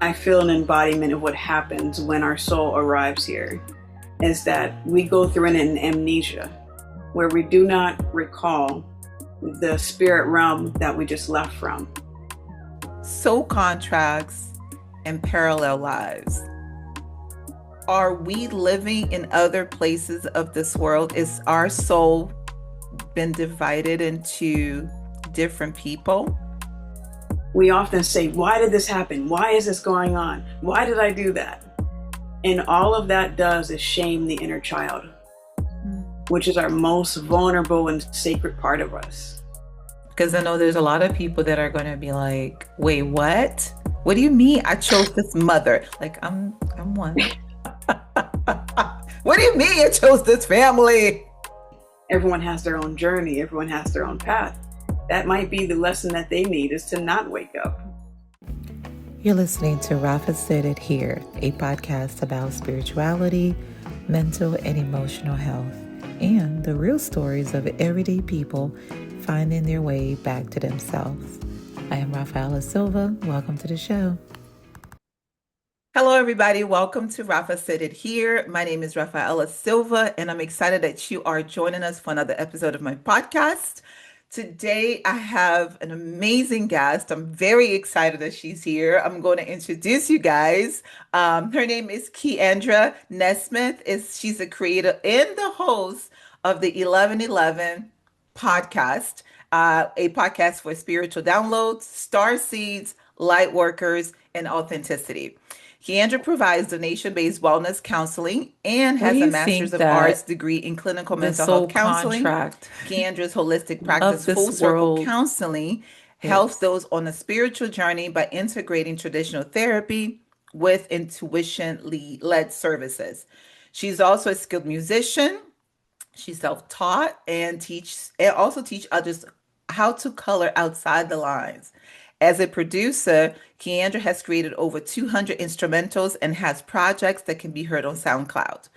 I feel an embodiment of what happens when our soul arrives here is that we go through an amnesia where we do not recall the spirit realm that we just left from. Soul contracts and parallel lives. Are we living in other places of this world? Is our soul been divided into different people? We often say, why did this happen? Why is this going on? Why did I do that? And all of that does is shame the inner child, which is our most vulnerable and sacred part of us. Because I know there's a lot of people that are going to be like, wait, what? What do you mean I chose this mother? Like, I'm one. What do you mean you chose this family? Everyone has their own journey. Everyone has their own path. That might be the lesson that they need, is to not wake up. You're listening to Raphaella Said It Here, a podcast about spirituality, mental and emotional health, and the real stories of everyday people finding their way back to themselves. I am Raphaella Silva. Welcome to the show. Hello, everybody. Welcome to Raphaella Said It Here. My name is Raphaella Silva, and I'm excited that you are joining us for another episode of my podcast. Today, I have an amazing guest. I'm very excited that she's here. I'm going to introduce you guys. Her name is Keandra Nesmith. She's a creator and the host of the 1111 podcast, a podcast for spiritual downloads, star seeds, light workers, and authenticity. Keandra provides donation-based wellness counseling and has a Master's of Arts degree in clinical mental health counseling. Keandra's holistic practice, full circle counseling, helps those on a spiritual journey by integrating traditional therapy with intuition-led services. She's also a skilled musician. She's self-taught and also teach others how to color outside the lines. As a producer, Keandra has created over 200 instrumentals and has projects that can be heard on SoundCloud.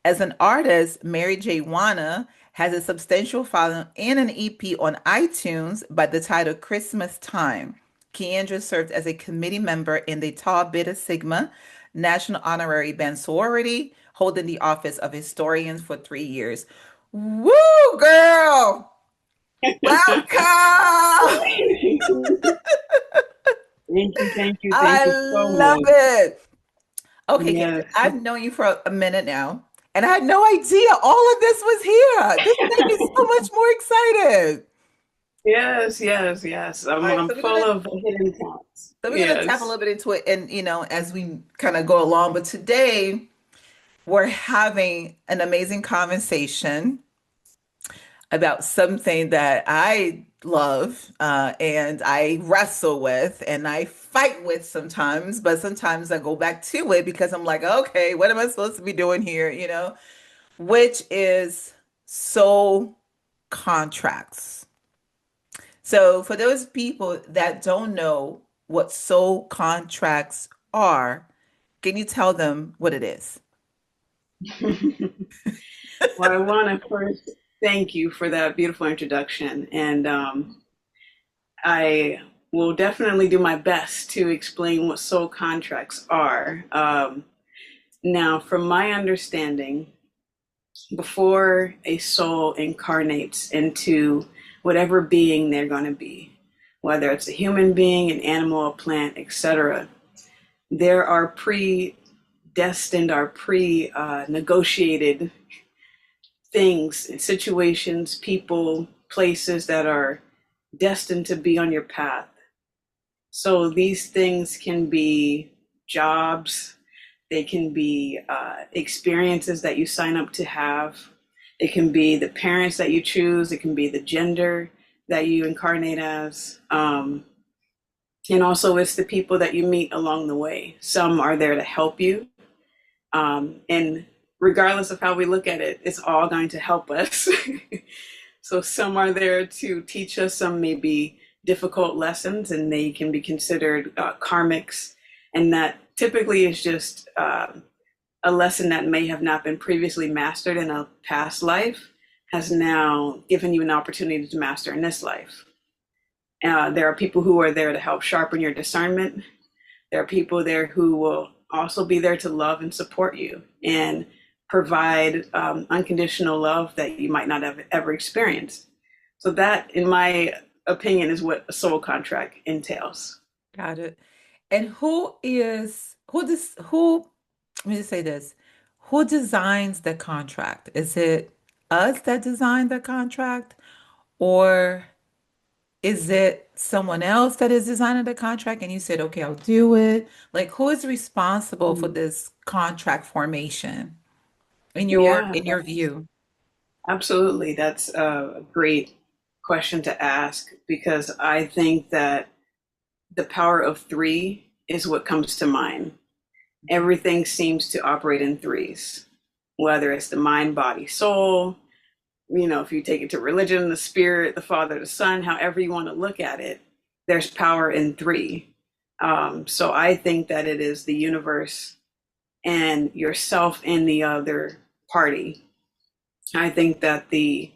As an artist, Mary J. Wanna has a substantial following and an EP on iTunes by the title Christmas Time. Keandra served as a committee member in the Tau Beta Sigma National Honorary Band Sorority, holding the office of historian for 3 years. Woo, girl! Welcome! Thank you I so love much. it. Okay, Yes. Keandra, I've known you for a minute now, and I had no idea all of this was here. This made me so much more excited. Yes. All I'm, right, I'm so we're full gonna of hidden thoughts. so we're gonna tap a little bit into it, and as we kind of go along. But today we're having an amazing conversation about something that I love and I wrestle with and I fight with sometimes, but sometimes I go back to it because I'm like, okay, what am I supposed to be doing here? Which is soul contracts. So for those people that don't know what soul contracts are, can you tell them what it is? Well, I want to first thank you for that beautiful introduction. And I will definitely do my best to explain what soul contracts are. Now, from my understanding, before a soul incarnates into whatever being they're going to be, whether it's a human being, an animal, a plant, etc., there are predestined or pre-negotiated things, situations, people, places that are destined to be on your path. So these things can be jobs, they can be experiences that you sign up to have, it can be the parents that you choose, it can be the gender that you incarnate as, and also it's the people that you meet along the way. Some are there to help you, and regardless of how we look at it, it's all going to help us. So some are there to teach us, some may be difficult lessons, and they can be considered karmics. And that typically is just a lesson that may have not been previously mastered in a past life, has now given you an opportunity to master in this life. There are people who are there to help sharpen your discernment, There are people there who will also be there to love and support you and provide unconditional love that you might not have ever experienced. So that, in my opinion, is what a soul contract entails. Got it. And who, let me just say this, who designs the contract? Is it us that designed the contract, or is it someone else that is designing the contract and you said, okay, I'll do it? Like, who is responsible for Mm. this contract formation Yeah, in your view? absolutely. That's a great question to ask because I think that the power of three is what comes to mind. Everything seems to operate in threes, whether it's the mind, body, soul. If you take it to religion, the spirit, the Father, the Son, however you want to look at it, there's power in three. So I think that it is the universe and yourself and the other party. I think that the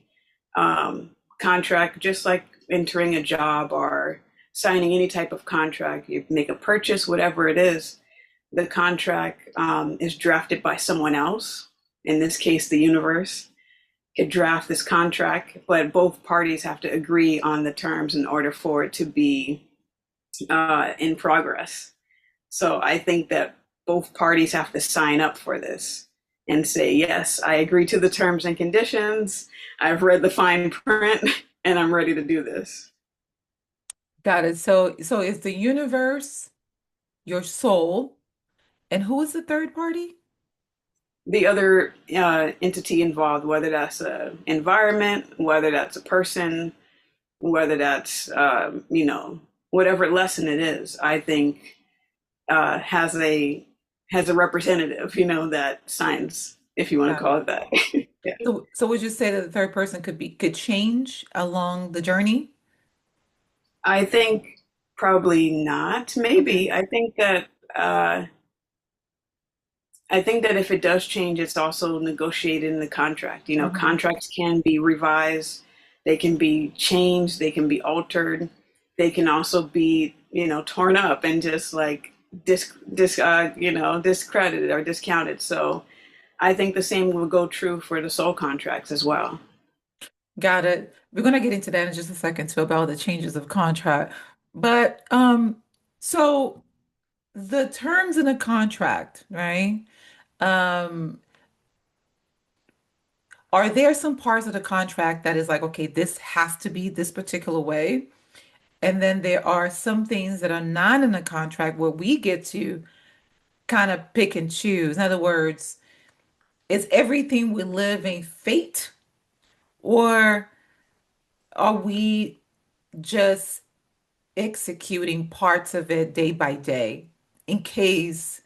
contract, just like entering a job or signing any type of contract, you make a purchase, whatever it is, the contract is drafted by someone else. In this case, the universe could draft this contract, but both parties have to agree on the terms in order for it to be in progress. So I think that both parties have to sign up for this and say, yes, I agree to the terms and conditions. I've read the fine print and I'm ready to do this. Got it. So is the universe your soul, and who is the third party? The other entity involved, whether that's an environment, whether that's a person, whether that's, whatever lesson it is, I think has a representative, that signs, if you want to Got it. call it that. Yeah. So would you say that the third person could change along the journey? I think probably not. Okay. Maybe. I think that if it does change, it's also negotiated in the contract. Hmm. Contracts can be revised, they can be changed, they can be altered, they can also be, torn up and just like discredited or discounted. So I think the same will go true for the soul contracts as well. Got it. We're going to get into that in just a second too about the changes of contract. But so the terms in a contract, right? Um, are there some parts of the contract that is like, okay, this has to be this particular way? And then there are some things that are not in the contract where we get to kind of pick and choose. In other words, is everything we live in fate, or are we just executing parts of it day by day in case,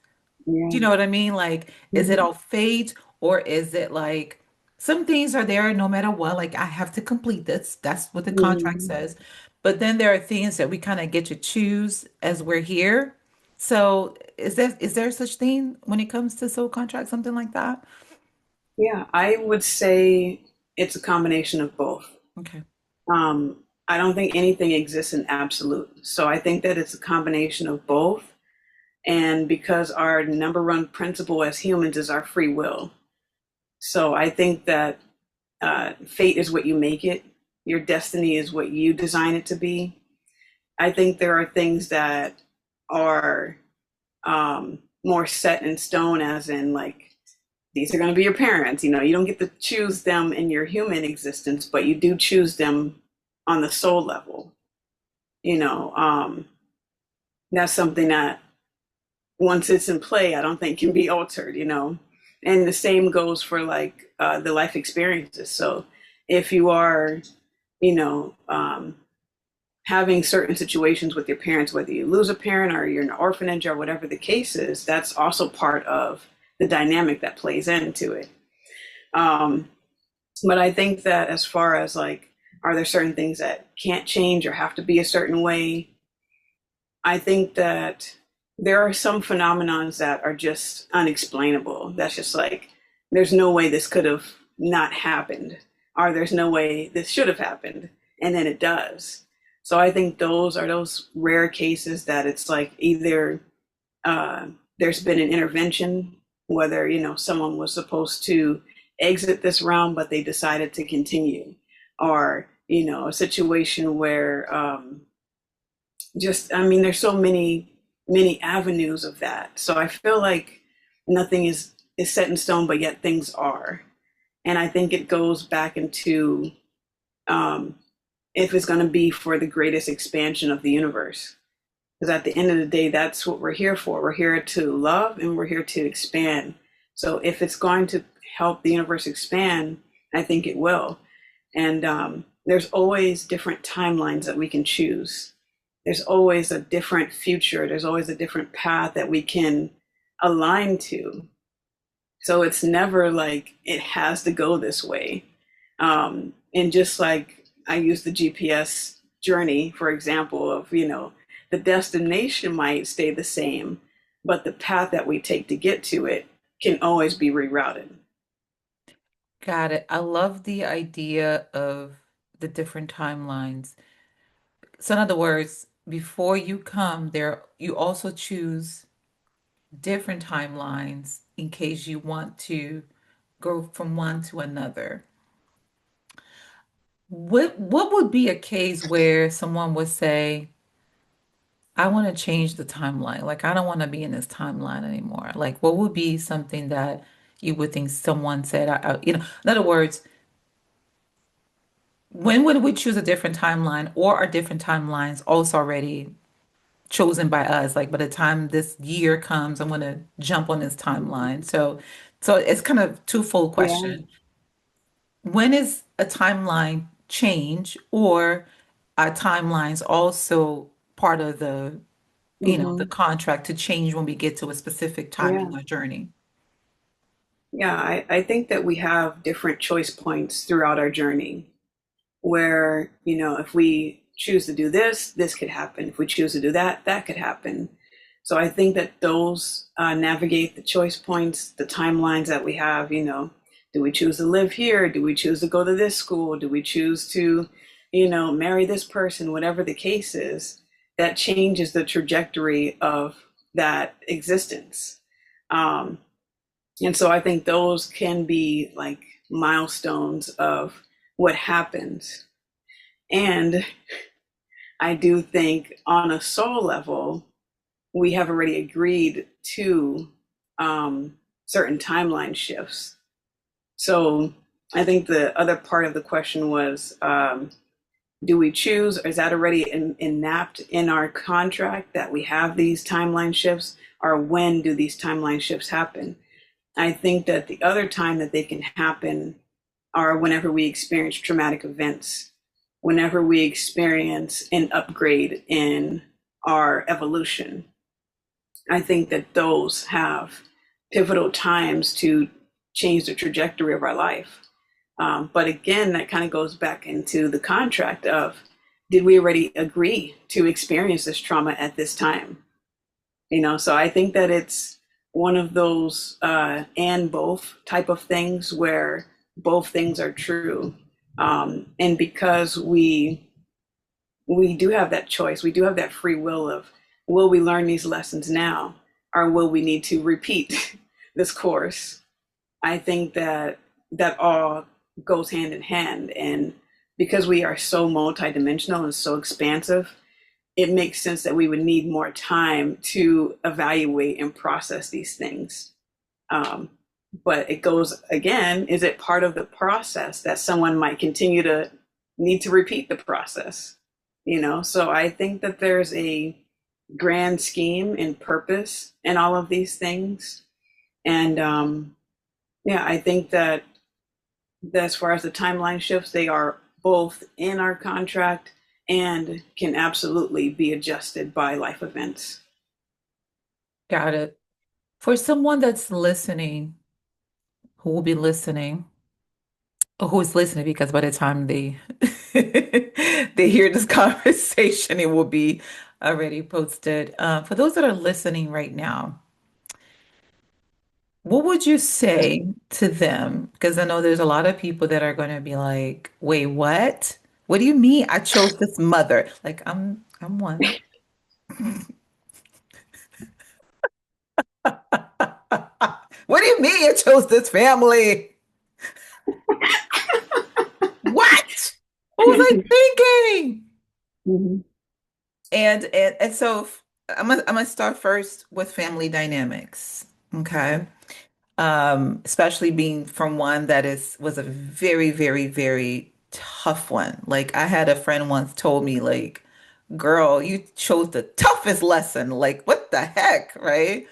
do you Yeah. know what I mean? Like, is it Mhm. all fate, or is it like some things are there no matter what? Like, I have to complete this. That's what the contract Mhm. says. But then there are things that we kind of get to choose as we're here. So is there such thing when it comes to soul contract, something like that? Yeah, I would say it's a combination of both. Okay. I don't think anything exists in absolute. So I think that it's a combination of both. And because our number one principle as humans is our free will. So I think that fate is what you make it, your destiny is what you design it to be. I think there are things that are more set in stone, as in, like, these are going to be your parents. You don't get to choose them in your human existence, but you do choose them on the soul level. You know, um, that's something that once it's in play, I don't think can be altered. And the same goes for like the life experiences. So if you are, you know, having certain situations with your parents, whether you lose a parent or you're in an orphanage or whatever the case is, that's also part of the dynamic that plays into it. Um, but I think that as far as like, are there certain things that can't change or have to be a certain way? I think that there are some phenomenons that are just unexplainable. That's just like, there's no way this could have not happened, or there's no way this should have happened, and then it does. So I think those are those rare cases that it's like either uh, there's been an intervention, whether, someone was supposed to exit this realm, but they decided to continue, or, a situation where, I mean, there's so many avenues of that. So I feel like nothing is set in stone, but yet things are. And I think it goes back into, um, if it's going to be for the greatest expansion of the universe. Because at the end of the day, that's what we're here for. We're here to love and we're here to expand. So if it's going to help the universe expand, I think it will. And there's always different timelines that we can choose. There's always a different future. There's always a different path that we can align to. So it's never like it has to go this way. And just like I use the GPS journey, for example, of, the destination might stay the same, but the path that we take to get to it can always be rerouted. Got it. I love the idea of the different timelines. So in other words, before you come there, you also choose different timelines in case you want to go from one to another. What would be a case where someone would say, I want to change the timeline. Like, I don't want to be in this timeline anymore. Like, what would be something that you would think someone said, in other words, when would we choose a different timeline, or are different timelines also already chosen by us? Like, by the time this year comes, I'm going to jump on this timeline. So it's kind of twofold Yeah. question. When is a timeline change, or are timelines also part of the Hmm. contract to change when we get to a specific time in Yeah. our journey? Yeah. I think that we have different choice points throughout our journey where, if we choose to do this, this could happen. If we choose to do that, that could happen. So I think that those navigate the choice points, the timelines that we have. Do we choose to live here? Do we choose to go to this school? Do we choose to, marry this person? Whatever the case is, that changes the trajectory of that existence. Um, and so I think those can be like milestones of what happens. And I do think on a soul level, we have already agreed to certain timeline shifts. So I think the other part of the question was, do we choose, or is that already napped in our contract that we have these timeline shifts, or when do these timeline shifts happen? I think that the other time that they can happen are whenever we experience traumatic events, whenever we experience an upgrade in our evolution. I think that those have pivotal times to change the trajectory of our life. But again, that kind of goes back into the contract of, did we already agree to experience this trauma at this time? So I think that it's one of those and both type of things where both things are true. And because we do have that choice, we do have that free will of, will we learn these lessons now, or will we need to repeat this course? I think that that all goes hand in hand. And because we are so multidimensional and so expansive, it makes sense that we would need more time to evaluate and process these things. Um, but it goes again, is it part of the process that someone might continue to need to repeat the process? So I think that there's a grand scheme and purpose in all of these things. And yeah, I think that as far as the timeline shifts, they are both in our contract and can absolutely be adjusted by life events. Got it. For someone that's listening, who will be listening, or who is listening, because by the time they they hear this conversation, it will be already posted. For those that are listening right now, what would you say to them? Because I know there's a lot of people that are going to be like, "Wait, what? What do you mean I chose this mother?" Like I'm one. What do you mean you chose this family? What? What was I thinking? Mhm. And so I'm gonna start first with family dynamics. Okay. Especially being from one that was a very, very, very tough one. Like I had a friend once told me, like, girl, you chose the toughest lesson. Like, what the heck, right?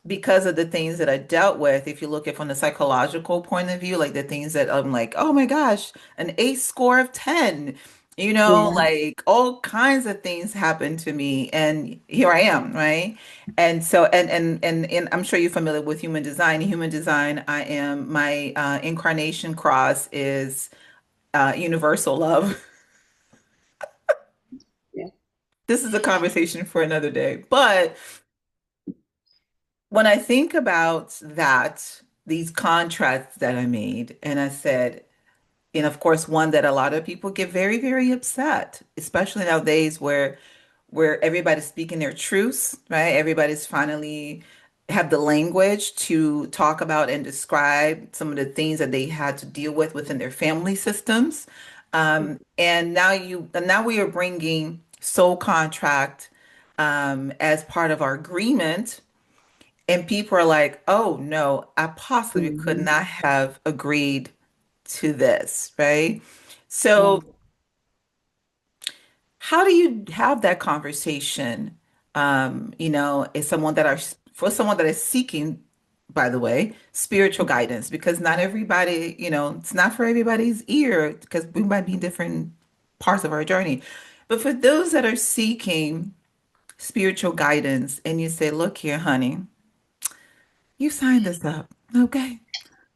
Because of the things that I dealt with, if you look at from the psychological point of view, like the things that I'm like, oh my gosh, an ACE score of 10, Yeah. like all kinds of things happened to me, and here I am, right? And so, and I'm sure you're familiar with human design. Human design, I am my incarnation cross is universal love. Yeah. This is a conversation for another day, but when I think about that, these contracts that I made, and I said, and of course, one that a lot of people get very, very upset, especially nowadays where everybody's speaking their truths, right? Everybody's finally have the language to talk about and describe some of the things that they had to deal with within their family systems. And now we are bringing soul contract as part of our agreement, and people are like, oh no, I possibly could Mhm. not have agreed to this, right? Yeah. So, how do you have that conversation? Is someone that are for someone that is seeking, by the way, spiritual guidance, because not everybody, it's not for everybody's ear, because we might be in different parts of our journey. But for those that are seeking spiritual guidance, and you say, look here, honey, you signed this up, okay?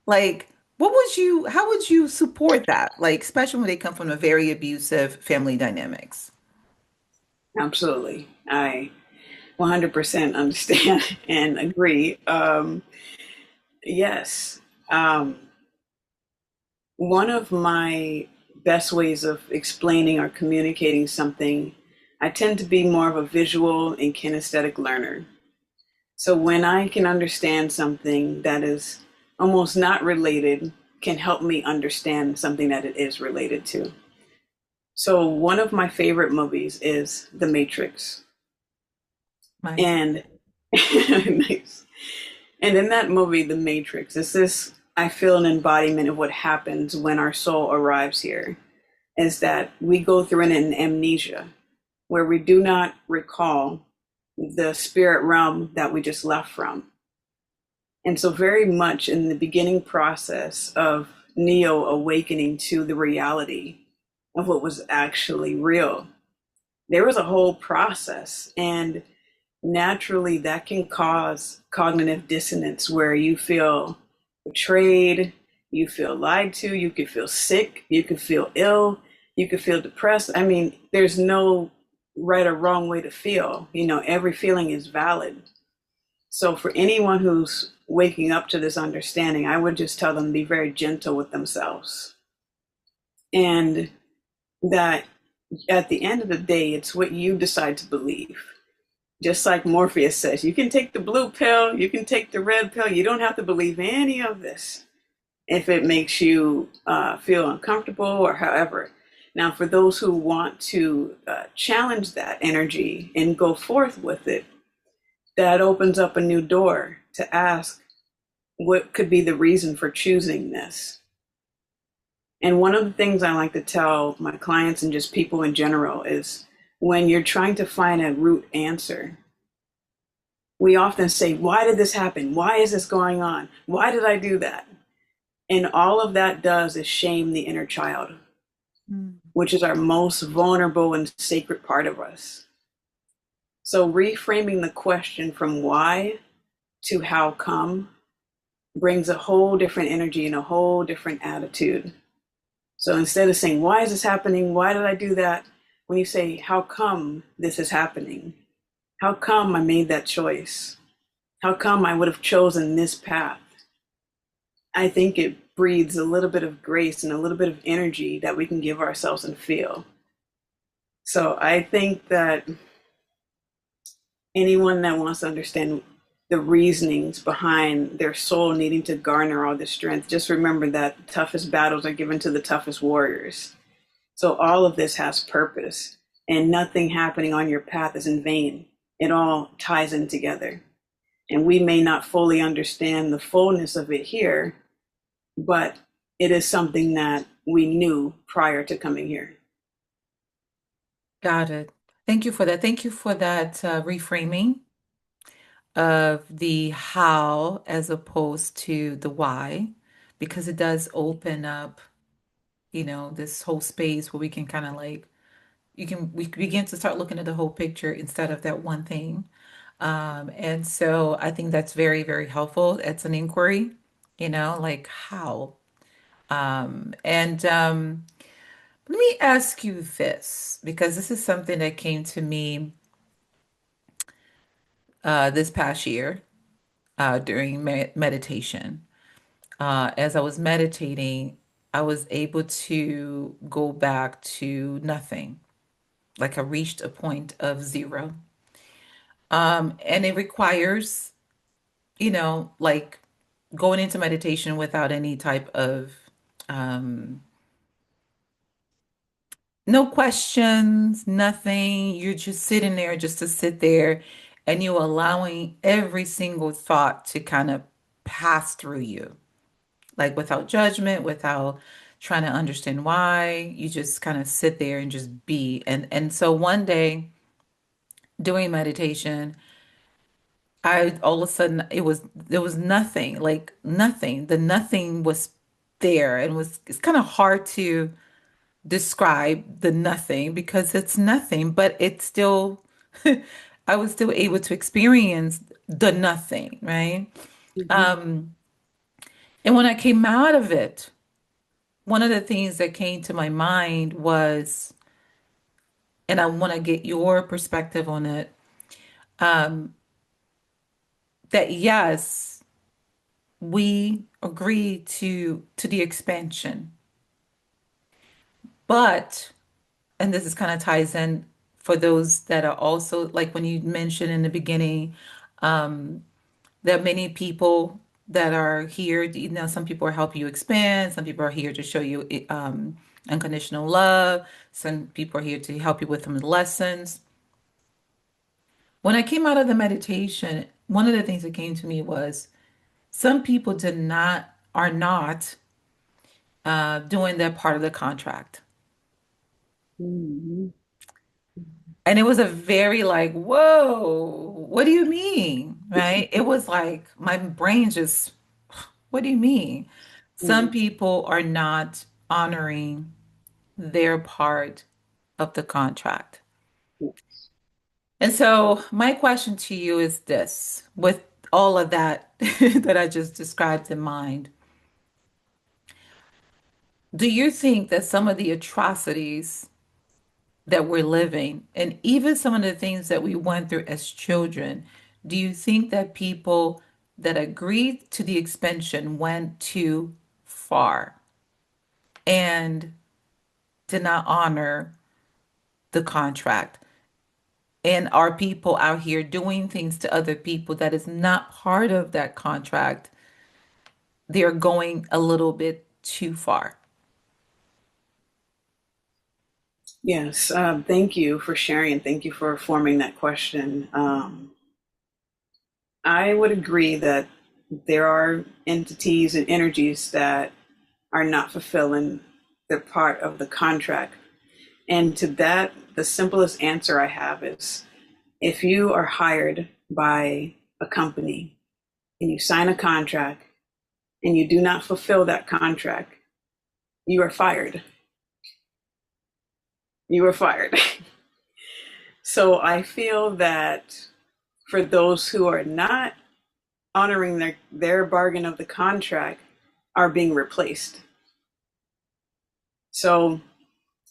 Like, how would you support that? Like, especially when they come from a very abusive family dynamics. Absolutely. I 100% understand and agree. Yes. Um, One of my best ways of explaining or communicating something, I tend to be more of a visual and kinesthetic learner. So when I can understand something that is almost not related, can help me understand something that it is related to. So one of my favorite movies is The Matrix. Nice. And nice. And in that movie, The Matrix, is this, I feel, an embodiment of what happens when our soul arrives here, is that we go through an amnesia where we do not recall the spirit realm that we just left from. And so, very much in the beginning process of Neo awakening to the reality of what was actually real, there was a whole process. And naturally, that can cause cognitive dissonance where you feel betrayed, you feel lied to, you could feel sick, you could feel ill, you could feel depressed. I mean, there's no right or wrong way to feel. Every feeling is valid. So for anyone who's waking up to this understanding, I would just tell them to be very gentle with themselves. And that at the end of the day, it's what you decide to believe. Just like Morpheus says, you can take the blue pill, you can take the red pill, you don't have to believe any of this if it makes you feel uncomfortable or however. Now, for those who want to challenge that energy and go forth with it, that opens up a new door to ask what could be the reason for choosing this. And one of the things I like to tell my clients and just people in general is when you're trying to find a root answer, we often say, why did this happen? Why is this going on? Why did I do that? And all of that does is shame the inner child, Mm. which is our most vulnerable and sacred part of us. So reframing the question from why to how come brings a whole different energy and a whole different attitude. So instead of saying, why is this happening? Why did I do that? When you say, how come this is happening? How come I made that choice? How come I would have chosen this path? I think it breathes a little bit of grace and a little bit of energy that we can give ourselves and feel. So I think that anyone that wants to understand the reasonings behind their soul needing to garner all this strength. Just remember that the toughest battles are given to the toughest warriors. So all of this has purpose, and nothing happening on your path is in vain. It all ties in together. And we may not fully understand the fullness of it here, but it is something that we knew prior to coming here. Got it. Thank you for that. Thank you for that reframing of the how as opposed to the why, because it does open up, this whole space where we can kind of like we begin to start looking at the whole picture instead of that one thing. And so I think that's very, very helpful. It's an inquiry, like how. And let me ask you this, because this is something that came to me this past year during meditation. As I was meditating, I was able to go back to nothing, like I reached a point of zero. And it requires, like going into meditation without any type of um, no questions, nothing. You're just sitting there just to sit there, and you allowing every single thought to kind of pass through you, like without judgment, without trying to understand why. You just kind of sit there and just be. And so one day doing meditation, I all of a sudden there was nothing, like nothing. The nothing was there, and it's kind of hard to describe the nothing because it's nothing, but it's still I was still able to experience the nothing, right? Mm-hmm. Um, and when I came out of it, one of the things that came to my mind was, and I want to get your perspective on it, um, that yes, we agree to the expansion, but and this is kind of ties in for those that are also like when you mentioned in the beginning, um, there are many people that are here. Some people are helping you expand. Some people are here to show you unconditional love. Some people are here to help you with some lessons. When I came out of the meditation, one of the things that came to me was some people are not doing their part of the contract. Mm-hmm. And it was a very like, whoa, what do you mean? Right? It was like my brain just, what do you mean? Some people are not honoring their part of the contract. And so my question to you is this, with all of that that I just described in mind, do you think that some of the atrocities that we're living, and even some of the things that we went through as children, do you think that people that agreed to the expansion went too far and did not honor the contract? And are people out here doing things to other people that is not part of that contract? They're going a little bit too far. Yes, thank you for sharing and thank you for forming that question. I would agree that there are entities and energies that are not fulfilling their part of the contract. And to that, the simplest answer I have is if you are hired by a company and you sign a contract and you do not fulfill that contract, you are fired. You are fired. So I feel that for those who are not honoring their bargain of the contract are being replaced. So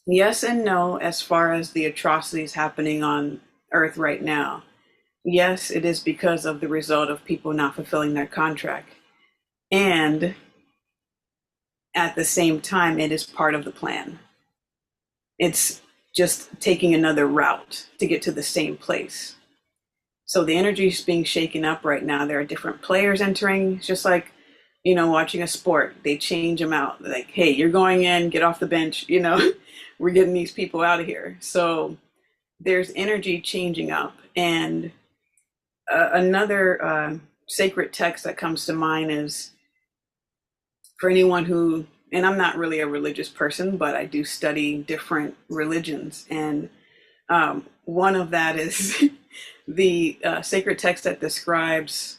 yes and no, as far as the atrocities happening on earth right now. Yes, it is because of the result of people not fulfilling their contract. And at the same time, it is part of the plan. It's just taking another route to get to the same place. So the energy is being shaken up right now. There are different players entering. It's just like, watching a sport. They change them out. Like, hey, you're going in, get off the bench. We're getting these people out of here. So there's energy changing up. And another sacred text that comes to mind is for anyone who, and I'm not really a religious person, but I do study different religions. And one of that is the sacred text that describes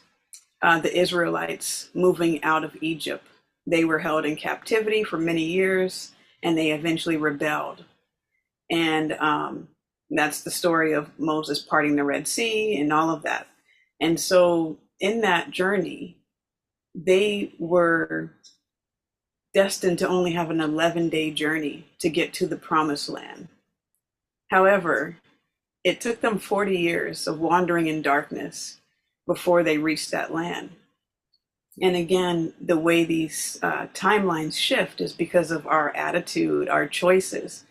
the Israelites moving out of Egypt. They were held in captivity for many years and they eventually rebelled. And that's the story of Moses parting the Red Sea and all of that. And so in that journey, they were destined to only have an 11-day journey to get to the promised land. However, it took them 40 years of wandering in darkness before they reached that land. And again, the way these timelines shift is because of our attitude, our choices.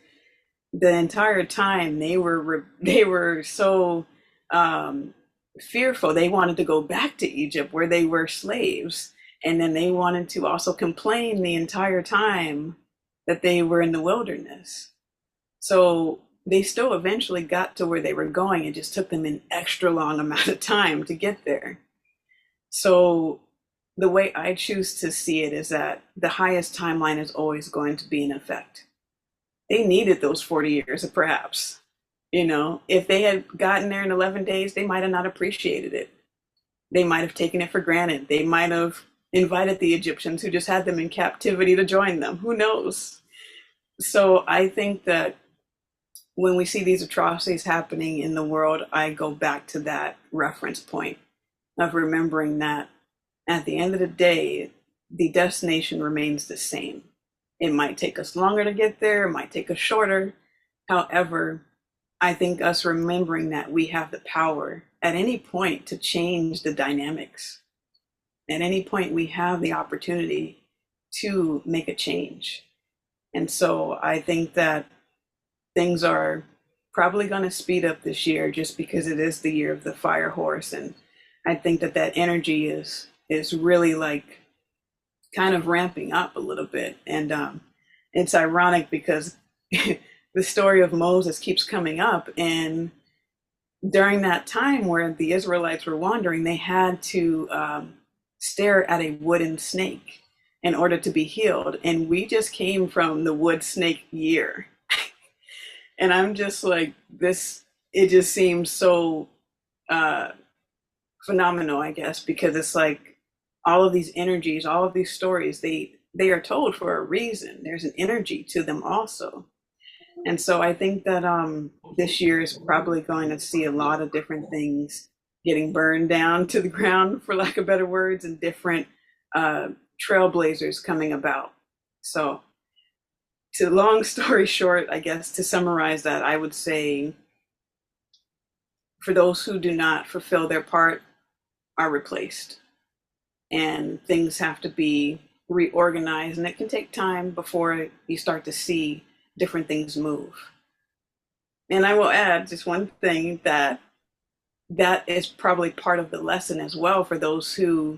The entire time they were so fearful. They wanted to go back to Egypt where they were slaves. And then they wanted to also complain the entire time that they were in the wilderness. So they still eventually got to where they were going. It just took them an extra long amount of time to get there. So the way I choose to see it is that the highest timeline is always going to be in effect. They needed those 40 years, perhaps. If they had gotten there in 11 days, they might have not appreciated it. They might have taken it for granted. They might have invited the Egyptians who just had them in captivity to join them. Who knows? So I think that when we see these atrocities happening in the world, I go back to that reference point of remembering that at the end of the day, the destination remains the same. It might take us longer to get there, it might take us shorter. However, I think us remembering that we have the power at any point to change the dynamics. At any point, we have the opportunity to make a change. And so I think that things are probably going to speed up this year just because it is the year of the fire horse. And I think that energy is really like kind of ramping up a little bit. And it's ironic because the story of Moses keeps coming up. And during that time where the Israelites were wandering, they had to stare at a wooden snake in order to be healed. And we just came from the wood snake year. And I'm just like, it just seems so phenomenal, I guess, because it's like all of these energies, all of these stories, they are told for a reason. There's an energy to them also. And so I think that this year is probably going to see a lot of different things getting burned down to the ground, for lack of better words, and different trailblazers coming about. So to long story short, I guess to summarize that, I would say for those who do not fulfill their part are replaced. And things have to be reorganized, and it can take time before you start to see different things move. And I will add just one thing that is probably part of the lesson as well for those who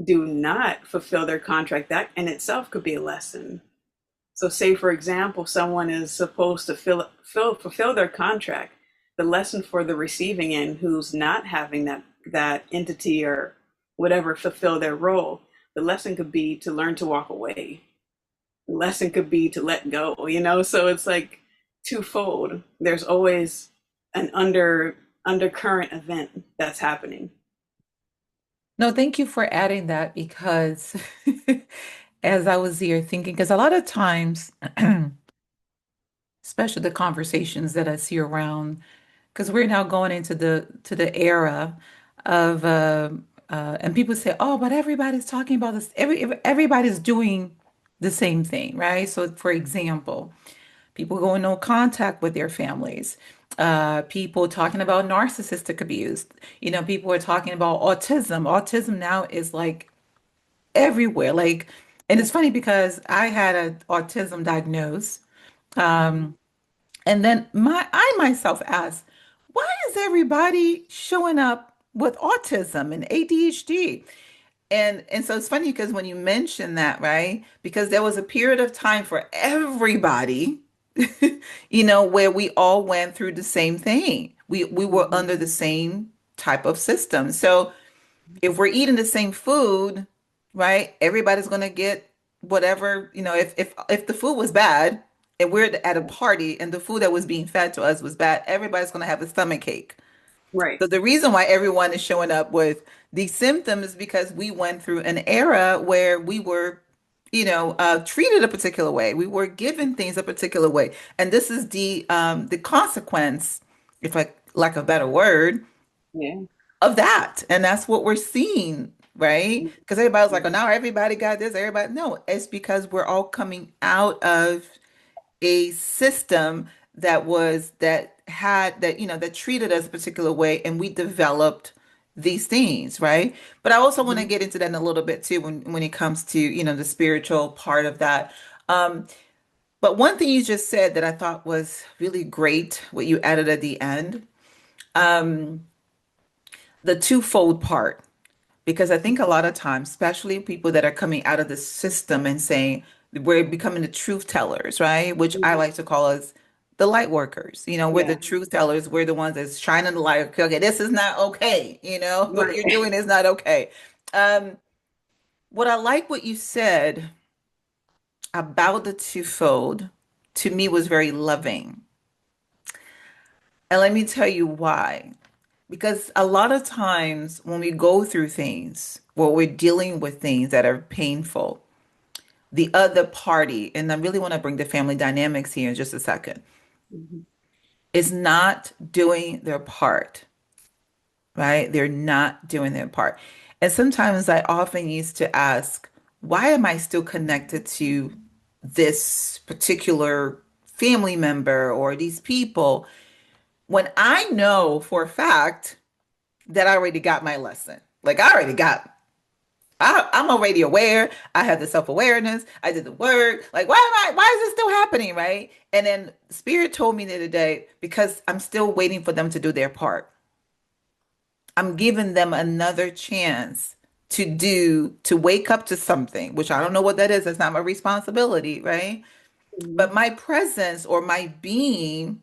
do not fulfill their contract. That in itself could be a lesson. So say, for example, someone is supposed to fulfill their contract. The lesson for the receiving end who's not having that entity or whatever fulfill their role, the lesson could be to learn to walk away. The lesson could be to let go, so it's like twofold. There's always an undercurrent event that's happening. No, thank you for adding that because as I was here thinking, because a lot of times, especially the conversations that I see around, because we're now going into the era of and people say, oh, but everybody's talking about this. Everybody's doing the same thing, right? So, for example, people going no contact with their families, people talking about narcissistic abuse. People are talking about autism. Autism now is like everywhere. Like, and it's funny because I had an autism diagnosed. And then I myself asked, why is everybody showing up with autism and ADHD. And so it's funny because when you mention that, right? Because there was a period of time for everybody, where we all went through the same thing. We were Mhm. under the same type of system. So if we're eating the same food, right, everybody's gonna get whatever, if the food was bad and we're at a party and the food that was being fed to us was bad, everybody's gonna have a stomach ache. Right. So the reason why everyone is showing up with these symptoms is because we went through an era where we were, treated a particular way. We were given things a particular way, and this is the consequence, if I lack a better word, Yeah. of that. And that's what we're seeing, right? Because everybody's like, oh, Mhm. now everybody got this, everybody. No, it's because we're all coming out of a system that treated us a particular way, and we developed these things, right? But I also want to Mhm. get into that in a little bit too when it comes to, the spiritual part of that. Um, but one thing you just said that I thought was really great, what you added at the end, um, the twofold part. Because I think a lot of times, especially people that are coming out of the system and saying we're becoming the truth tellers, right? Which I Mhm. like to call us the light workers. We're the Yeah. truth tellers. We're the ones that's shining the light. Okay, okay, this is not okay. What Right. you're doing is not okay. Um, what I like what you said about the twofold to me was very loving. And let me tell you why. Because a lot of times when we go through things, or we're dealing with things that are painful, the other party, and I really want to bring the family dynamics here in just a second, Mhm. is not doing their part, right? They're not doing their part. And sometimes I often used to ask, why am I still connected to this particular family member or these people when I know for a fact that I already got my lesson? Like I already got I'm already aware. I have the self-awareness. I did the work. Like, why is this still happening? Right. And then Spirit told me the other day, because I'm still waiting for them to do their part. I'm giving them another chance to wake up to something, which I don't know what that is. That's not my responsibility. Right. Mhm. But my presence or my being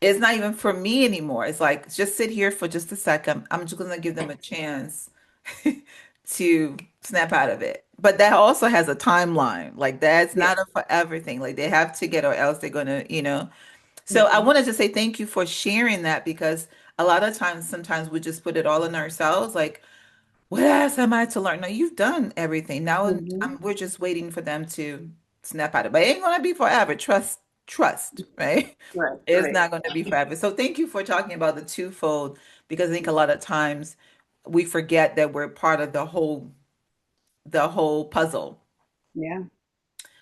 is not even for me anymore. It's like, just sit here for just a second. I'm just going to give them a chance to snap out of it. But that also has a timeline. Like that's Yeah. not a forever thing. Like they have to get or else they're gonna. So I Mhm. wanted to say thank you for sharing that because a lot of times sometimes we just put it all in ourselves. Like, what else am I to learn? No, you've done everything. Now Mhm. we're just waiting for them to snap out of it. But it ain't gonna be forever. Trust, right? Right. It's Right. not gonna be forever. So thank you for talking about the twofold because I think a lot of times we forget that we're part of the whole puzzle. Yeah.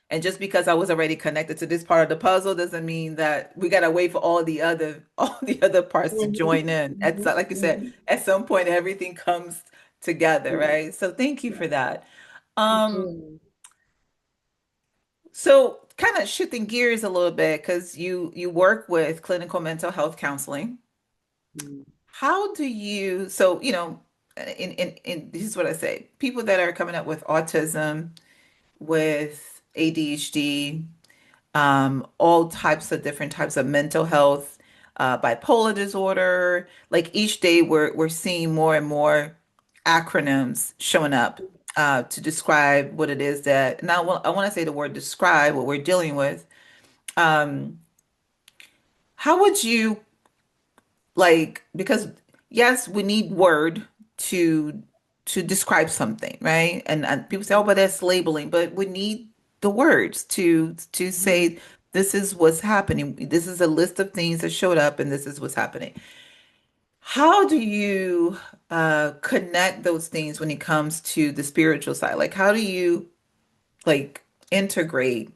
And just because I was already connected to this part of the puzzle doesn't mean that we gotta wait for all the other parts to Mhm. join in. Mhm. Like you said, Mhm. at some point everything comes together, Right. right? So thank you for that. Um, Absolutely. so kind of shifting gears a little bit because you work with clinical mental health counseling. Mhm. How do you, so in this is what I say, people that are coming up with autism, with ADHD, all types of different types of mental health, bipolar disorder. Like each day, we're seeing more and more acronyms showing up to describe what it is that. Now, I want to say the word describe what we're dealing with. Um, how would you because yes, we need word to to describe something, right? And people say, oh, but that's labeling, but we need the words to Mhm. say this is what's happening. This is a list of things that showed up, and this is what's happening. How do you connect those things when it comes to the spiritual side? Like, how do you like integrate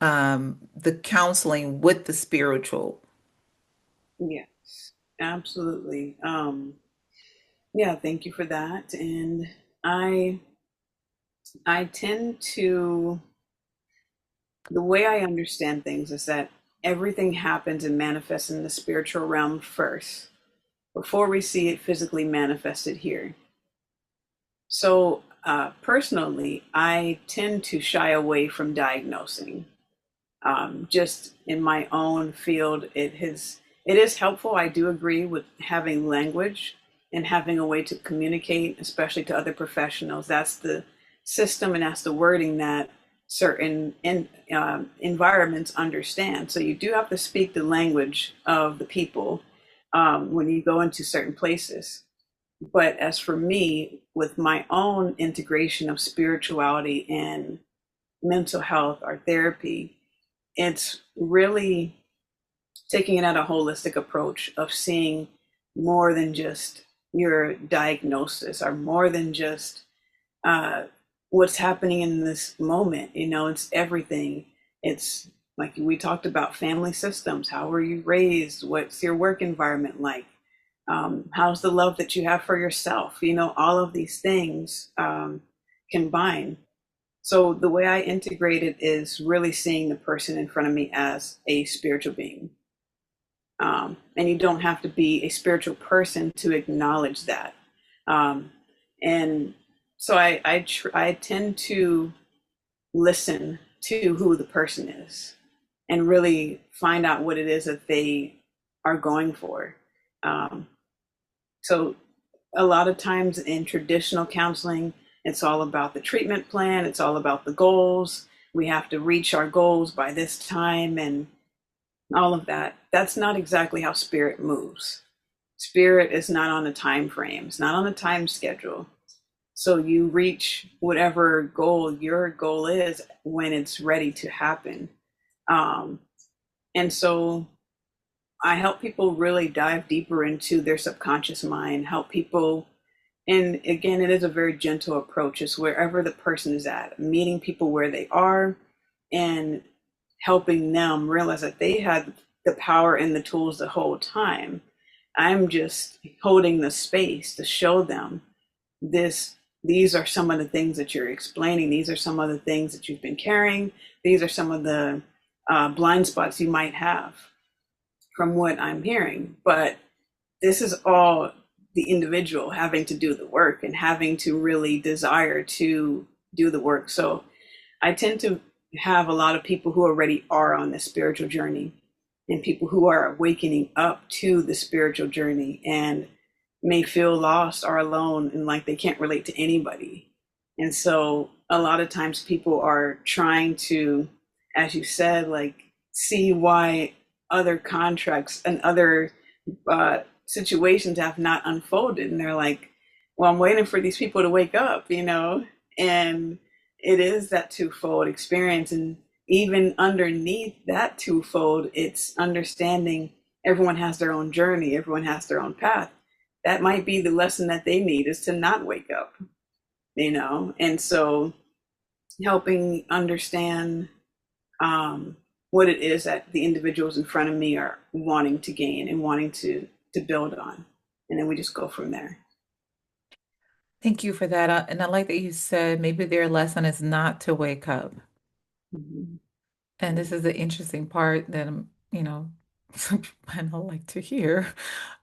the counseling with the spiritual? Yes. Absolutely. Yeah. Thank you for that. And I I tend to the way I understand things is that everything happens and manifests in the spiritual realm first. before we see it physically manifested here. So, personally, I tend to shy away from diagnosing. Just in my own field, it is helpful. I do agree with having language and having a way to communicate, especially to other professionals. That's the system and that's the wording that environments understand. So you do have to speak the language of the people when you go into certain places. But as for me, with my own integration of spirituality and mental health or therapy, it's really taking it at a holistic approach of seeing more than just your diagnosis or more than just uh, what's happening in this moment. You know, it's everything. It's like we talked about family systems. How were you raised? What's your work environment like? How's the love that you have for yourself? You know, all of these things combine. So the way I integrate it is really seeing the person in front of me as a spiritual being. And you don't have to be a spiritual person to acknowledge that. Um, and so I tend to listen to who the person is and really find out what it is that they are going for. Um, so a lot of times in traditional counseling, it's all about the treatment plan, it's all about the goals. We have to reach our goals by this time and all of that. That's not exactly how spirit moves. Spirit is not on a time frame, it's not on a time schedule. So you reach whatever goal your goal is when it's ready to happen. Um, and so I help people really dive deeper into their subconscious mind, help people. And again, it is a very gentle approach. It's wherever the person is at, meeting people where they are and helping them realize that they had the power and the tools the whole time. I'm just holding the space to show them this. These are some of the things that you're explaining. These are some of the things that you've been carrying. These are some of the blind spots you might have from what I'm hearing. But this is all the individual having to do the work and having to really desire to do the work. So I tend to have a lot of people who already are on the spiritual journey and people who are awakening up to the spiritual journey and may feel lost or alone and like they can't relate to anybody. And so a lot of times people are trying to, as you said, like see why other contracts and other situations have not unfolded. And they're like, well, I'm waiting for these people to wake up, you know? And it is that twofold experience. And even underneath that twofold, it's understanding everyone has their own journey, everyone has their own path. That might be the lesson that they need is to not wake up, you know? And so helping understand what it is that the individuals in front of me are wanting to gain and wanting to build on. And then we just go from there. Thank you for that. And I like that you said maybe their lesson is not to wake up. Mhm. And this is the interesting part that some people might not like to hear.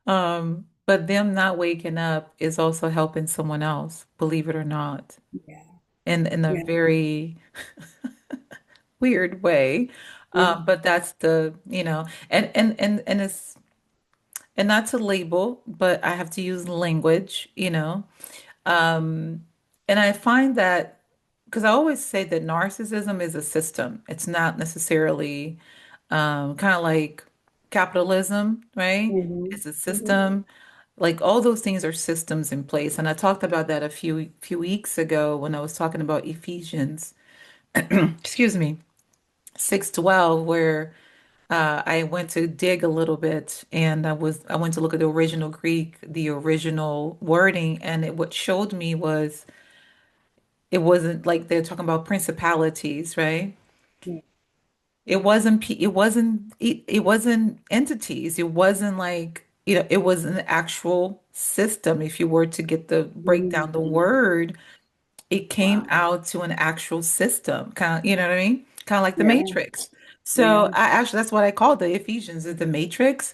But them not waking up is also helping someone else, believe it or not, Yeah. in a Yeah. very weird way. Mhm. But that's and it's and not to label, but I have to use language. Um, and I find that because I always say that narcissism is a system. It's not necessarily kind of like capitalism, right? Mhm. It's a Mhm. system. Like all those things are systems in place. And I talked about that a few weeks ago when I was talking about Ephesians, excuse me, 6:12, where I went to dig a little bit and I went to look at the original Greek, the original wording, and what showed me was it wasn't like they're talking about principalities, right? Yeah. It wasn't entities. It wasn't like, it was an actual system. If you were to break down the Mhm. word, it came Wow. out to an actual system, kind of, you know what I mean? Kind of like the Yeah. Matrix. So Yeah. that's what I call the Ephesians, is the Matrix.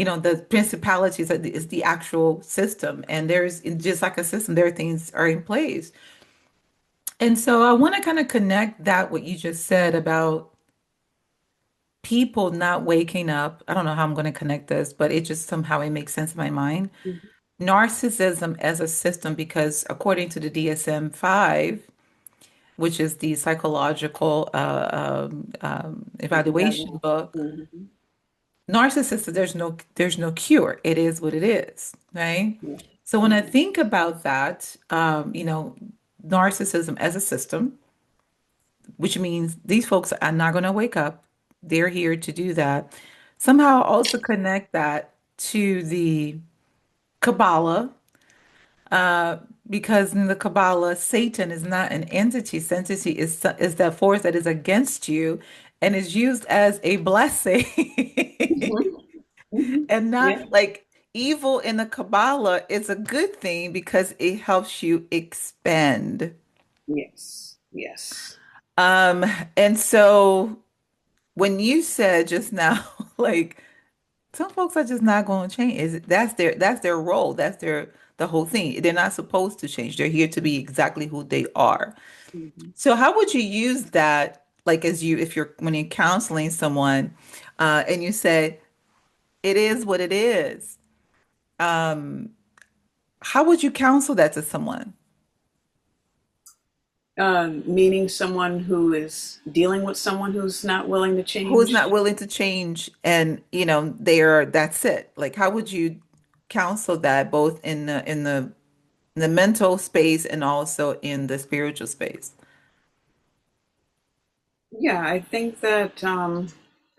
the principalities is the actual system, and there's just like a system, there are things are in place. And so I want to kind of connect that what you just said about people not waking up. I don't know how I'm going to connect this, but it just somehow it makes sense in my mind. Mhm. Narcissism as a system, because according to the DSM-5, which is the psychological evaluation Exactly. book, Mhm. narcissism, there's no cure. It is what it is, right? Yeah. So when I Mhm. think about that, narcissism as a system, which means these folks are not going to wake up. They're here to do that. Somehow also connect that to the Kabbalah, uh, because in the Kabbalah, Satan is not an entity. Entity is that force that is against you and is used as a blessing. Mhm. Mhm. And not Yeah. like evil in the Kabbalah is a good thing because it helps you expand. Yes. Yes. Um, and so when you said just now, like some folks are just not going to change. That's their role. That's the whole thing. They're not supposed to change. They're here to be exactly who they are. Mhm. So how would you use that, like as you if you're when you're counseling someone, and you say it is what it is. Um, how would you counsel that to someone Meaning someone who is dealing with someone who's not willing to who is not change. willing to change and that's it? Like how would you counsel that both in the mental space and also in the spiritual space? Yeah, I think that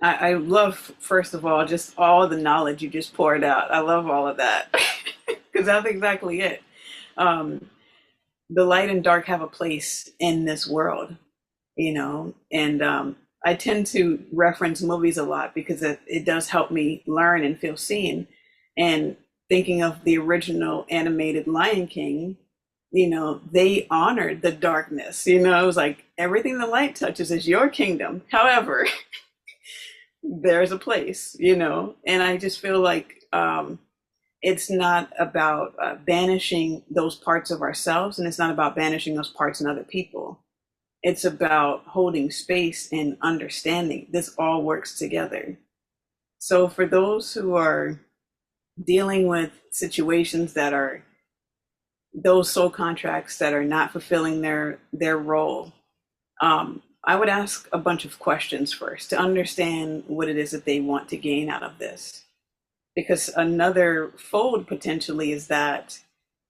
I love, first of all, just all the knowledge you just poured out. I love all of that because that's exactly it. Um, the light and dark have a place in this world, and I tend to reference movies a lot because it does help me learn and feel seen. And thinking of the original animated Lion King, they honored the darkness. It was like everything the light touches is your kingdom. However, there's a place, and I just feel like it's not about banishing those parts of ourselves, and it's not about banishing those parts in other people. It's about holding space and understanding this all works together. So for those who are dealing with situations that are those soul contracts that are not fulfilling their role, I would ask a bunch of questions first to understand what it is that they want to gain out of this. Because another fold potentially is that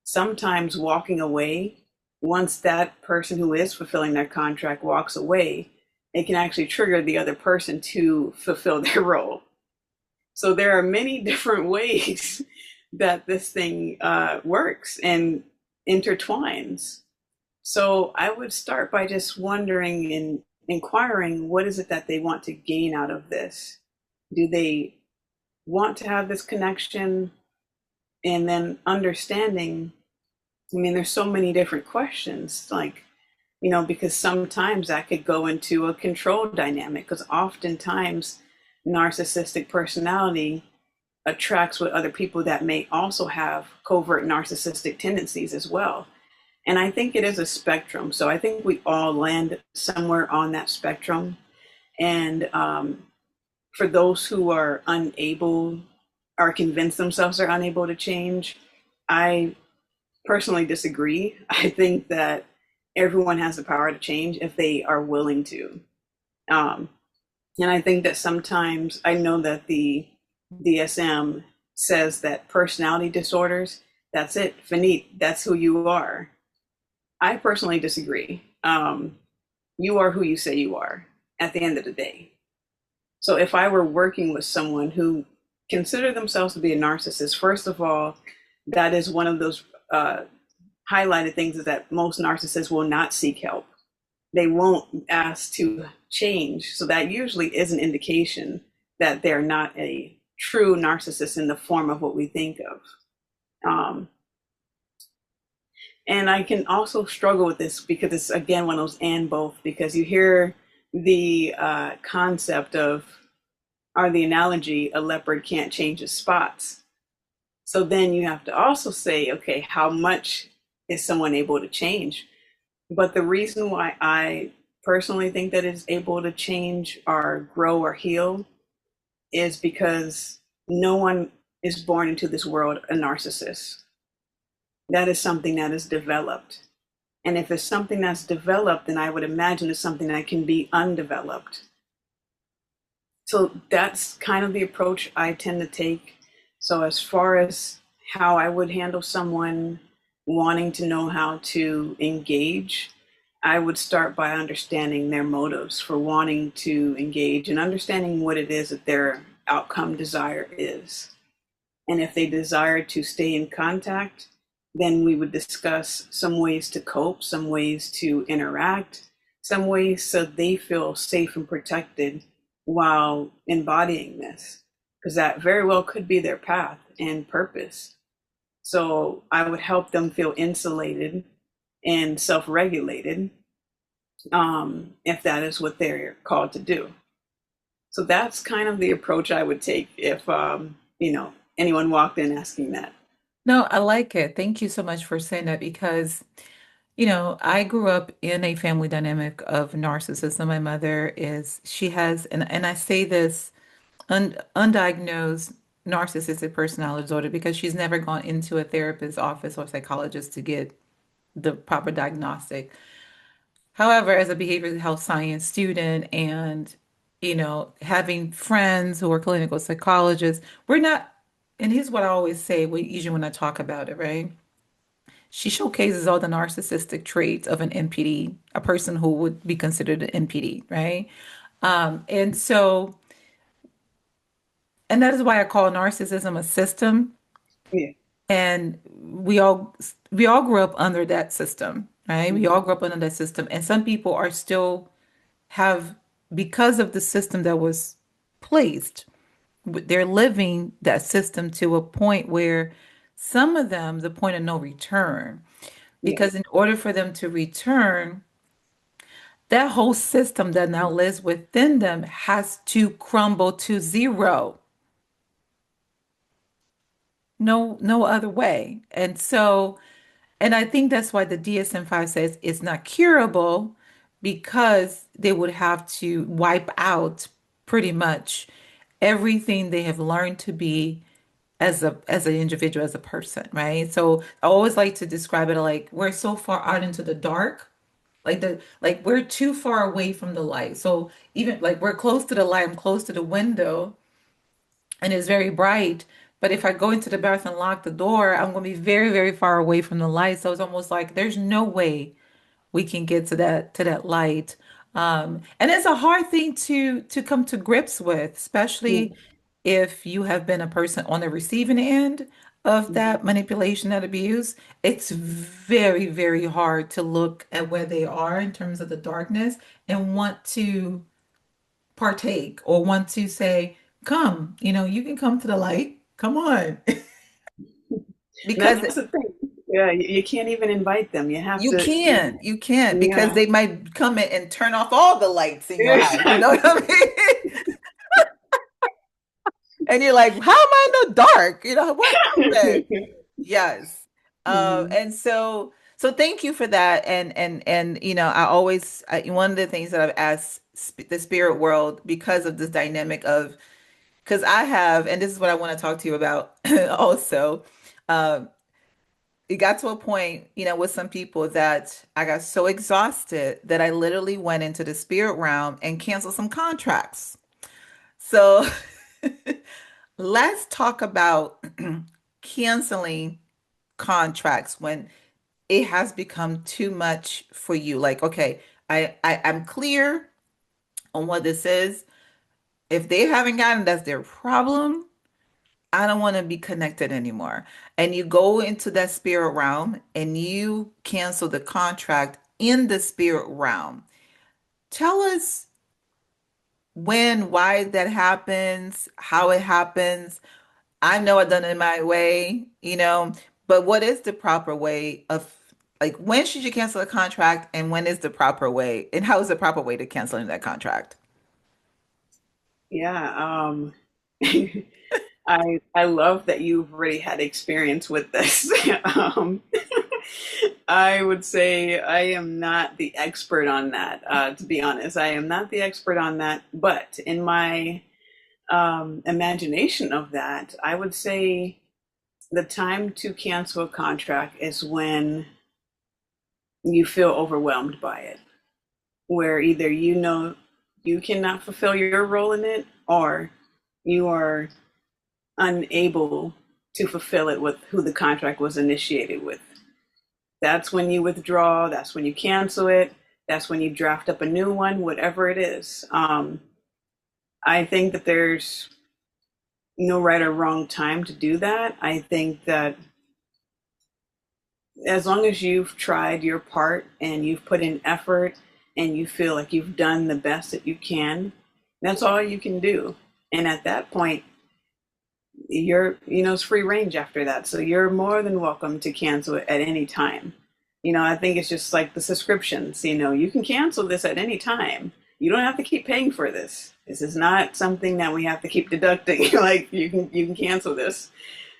sometimes walking away, once that person who is fulfilling their contract walks away, it can actually trigger the other person to fulfill their role. So there are many different ways that this thing works and intertwines. So I would start by just wondering and inquiring what is it that they want to gain out of this? Do they want to have this connection? And then understanding, I mean, there's so many different questions, like, because sometimes that could go into a control dynamic, because oftentimes narcissistic personality attracts with other people that may also have covert narcissistic tendencies as well. And I think it is a spectrum. So I think we all land somewhere on that spectrum. And for those who are unable or convince themselves they're unable to change, I personally disagree. I think that everyone has the power to change if they are willing to. Um, and I think that sometimes I know that the DSM says that personality disorders, that's it, finite, that's who you are. I personally disagree. You are who you say you are at the end of the day. So if I were working with someone who consider themselves to be a narcissist, first of all, that is one of those highlighted things is that most narcissists will not seek help. They won't ask to change. So that usually is an indication that they're not a true narcissist in the form of what we think of. Um, and I can also struggle with this because it's again one of those and both, because you hear the concept of are the analogy a leopard can't change his spots. So then you have to also say, okay, how much is someone able to change? But the reason why I personally think that it's able to change or grow or heal is because no one is born into this world a narcissist. That is something that is developed. And if it's something that's developed, then I would imagine it's something that can be undeveloped. So that's kind of the approach I tend to take. So as far as how I would handle someone wanting to know how to engage, I would start by understanding their motives for wanting to engage and understanding what it is that their outcome desire is. And if they desire to stay in contact, then we would discuss some ways to cope, some ways to interact, some ways so they feel safe and protected while embodying this, because that very well could be their path and purpose. So I would help them feel insulated and self regulated, if that is what they're called to do. So that's kind of the approach I would take if, anyone walked in asking that. No, I like it. Thank you so much for saying that because, I grew up in a family dynamic of narcissism. My mother she has, and I say this undiagnosed narcissistic personality disorder because she's never gone into a therapist's office or psychologist to get the proper diagnostic. However, as a behavioral health science student and, having friends who are clinical psychologists, we're not, and here's what I always say, usually when I talk about it, right? She showcases all the narcissistic traits of an NPD, a person who would be considered an NPD, right? And so, and that is why I call narcissism a system. Yeah. And we all grew up under that system, right? We Mhm. all grew up under that system. And some people are still have, because of the system that was placed, they're living that system to a point where some of them, the point of no return, Yeah. because in order for them to return, that whole system that now lives within them has to crumble to zero. No other way. And I think that's why the DSM-5 says it's not curable because they would have to wipe out pretty much everything they have learned to be as an individual, as a person, right? So I always like to describe it like we're so far out into the dark, like we're too far away from the light. So even like we're close to the light, I'm close to the window, and it's very bright. But if I go into the bathroom and lock the door, I'm going to be very, very far away from the light. So it's almost like there's no way we can get to that light. And it's a hard thing to come to grips with, especially Yeah. if you have been a person on the receiving end of Mhm. that manipulation, that abuse. It's very, very hard to look at where they are in terms of the darkness and want to partake or want to say, come, you can come to the light. Come on. And Because that's the thing. Yeah, you can't even invite them. You have you to, can't, you can't, because yeah. they might come in and turn off all the lights in your house. You know what I mean? And you're like, how am I in the dark? What happened? Yes. Mhm. And so thank you for that. And I always one of the things that I've asked the spirit world because of this dynamic of because I have, and this is what I want to talk to you about also. Um, it got to a point, with some people that I got so exhausted that I literally went into the spirit realm and canceled some contracts. So let's talk about canceling contracts when it has become too much for you. Like, okay, I'm clear on what this is. If they haven't gotten, that's their problem. I don't want to be connected anymore. And you go into that spirit realm and you cancel the contract in the spirit realm. Tell us when, why that happens, how it happens. I know I've done it my way, but what is the proper way of like when should you cancel a contract and when is the proper way and how is the proper way to canceling that contract? Yeah. I love that you've already had experience with this. um, I would say I am not the expert on that. To be honest, I am not the expert on that. But in my imagination of that, I would say the time to cancel a contract is when you feel overwhelmed by it, where either you know you cannot fulfill your role in it, or you are unable to fulfill it with who the contract was initiated with. That's when you withdraw, that's when you cancel it, that's when you draft up a new one, whatever it is. I think that there's no right or wrong time to do that. I think that as long as you've tried your part and you've put in effort and you feel like you've done the best that you can, that's all you can do. And at that point, it's free range after that. So you're more than welcome to cancel it at any time. I think it's just like the subscriptions, you can cancel this at any time. You don't have to keep paying for this. This is not something that we have to keep deducting. Like you can cancel this.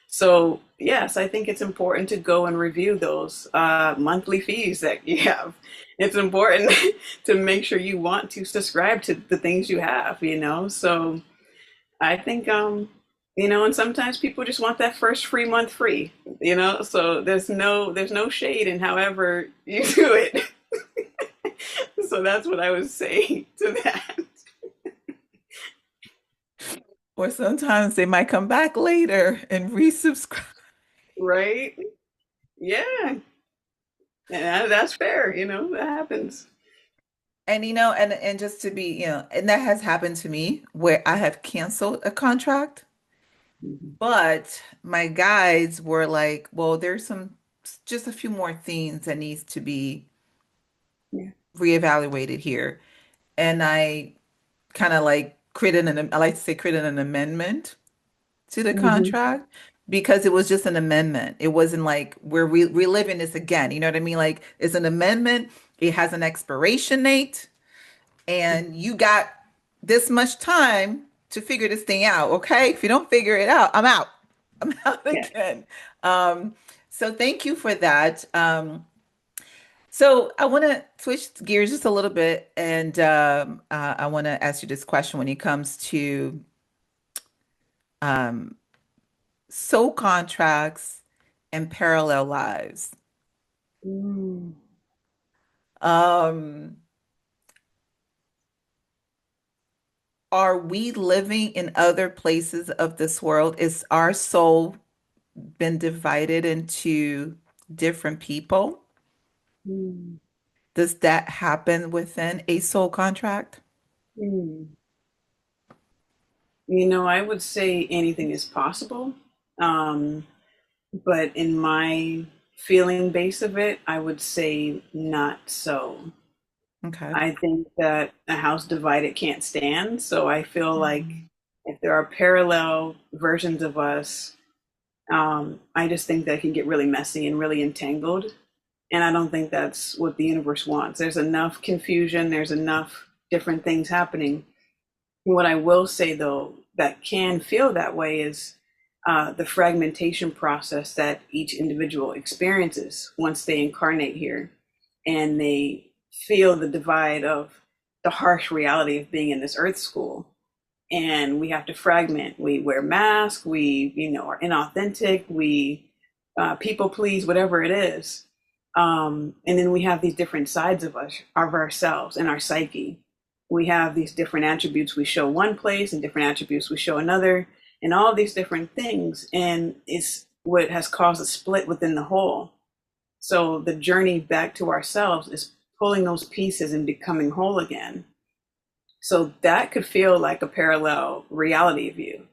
So yes, I think it's important to go and review those monthly fees that you have. It's important to make sure you want to subscribe to the things you have. So I think and sometimes people just want that first free month free. So there's no shade in however you do it. So that's what I would say to that. Or sometimes they might come back later and resubscribe. Right? Yeah. And that's fair, that happens. And and just to be, and that has happened to me where I have canceled a contract, Mhm. but my guides were like, well, there's just a few more things that needs to be Yeah. reevaluated here. And I kind of like I like to say created an amendment to the Hmm. contract because it was just an amendment. It wasn't like we're reliving this again. You know what I mean? Like it's an amendment. It has an expiration date, and you got this much time to figure this thing out. Okay, if you don't figure it out, I'm out. I'm out Yeah. again. Um, so thank you for that. So I want to switch gears just a little bit, and I want to ask you this question when it comes to um, soul contracts and parallel lives. Mm. Um, are we living in other places of this world? Is our soul been divided into different people? Mm. Does that happen within a soul contract? Mm. I would say anything is possible. Um, but in my feeling base of it, I would say not so. Okay. I think that a house divided can't stand. So I feel like Mhm. if there are parallel versions of us, I just think that it can get really messy and really entangled. And I don't think that's what the universe wants. There's enough confusion, there's enough different things happening. What I will say, though, that can feel that way is the fragmentation process that each individual experiences once they incarnate here and they feel the divide of the harsh reality of being in this earth school. And we have to fragment. We wear masks, we are inauthentic, we people please, whatever it is. And then we have these different sides of ourselves and our psyche. We have these different attributes we show one place and different attributes we show another, and all these different things. And it's what has caused a split within the whole. So the journey back to ourselves is pulling those pieces and becoming whole again. So that could feel like a parallel reality view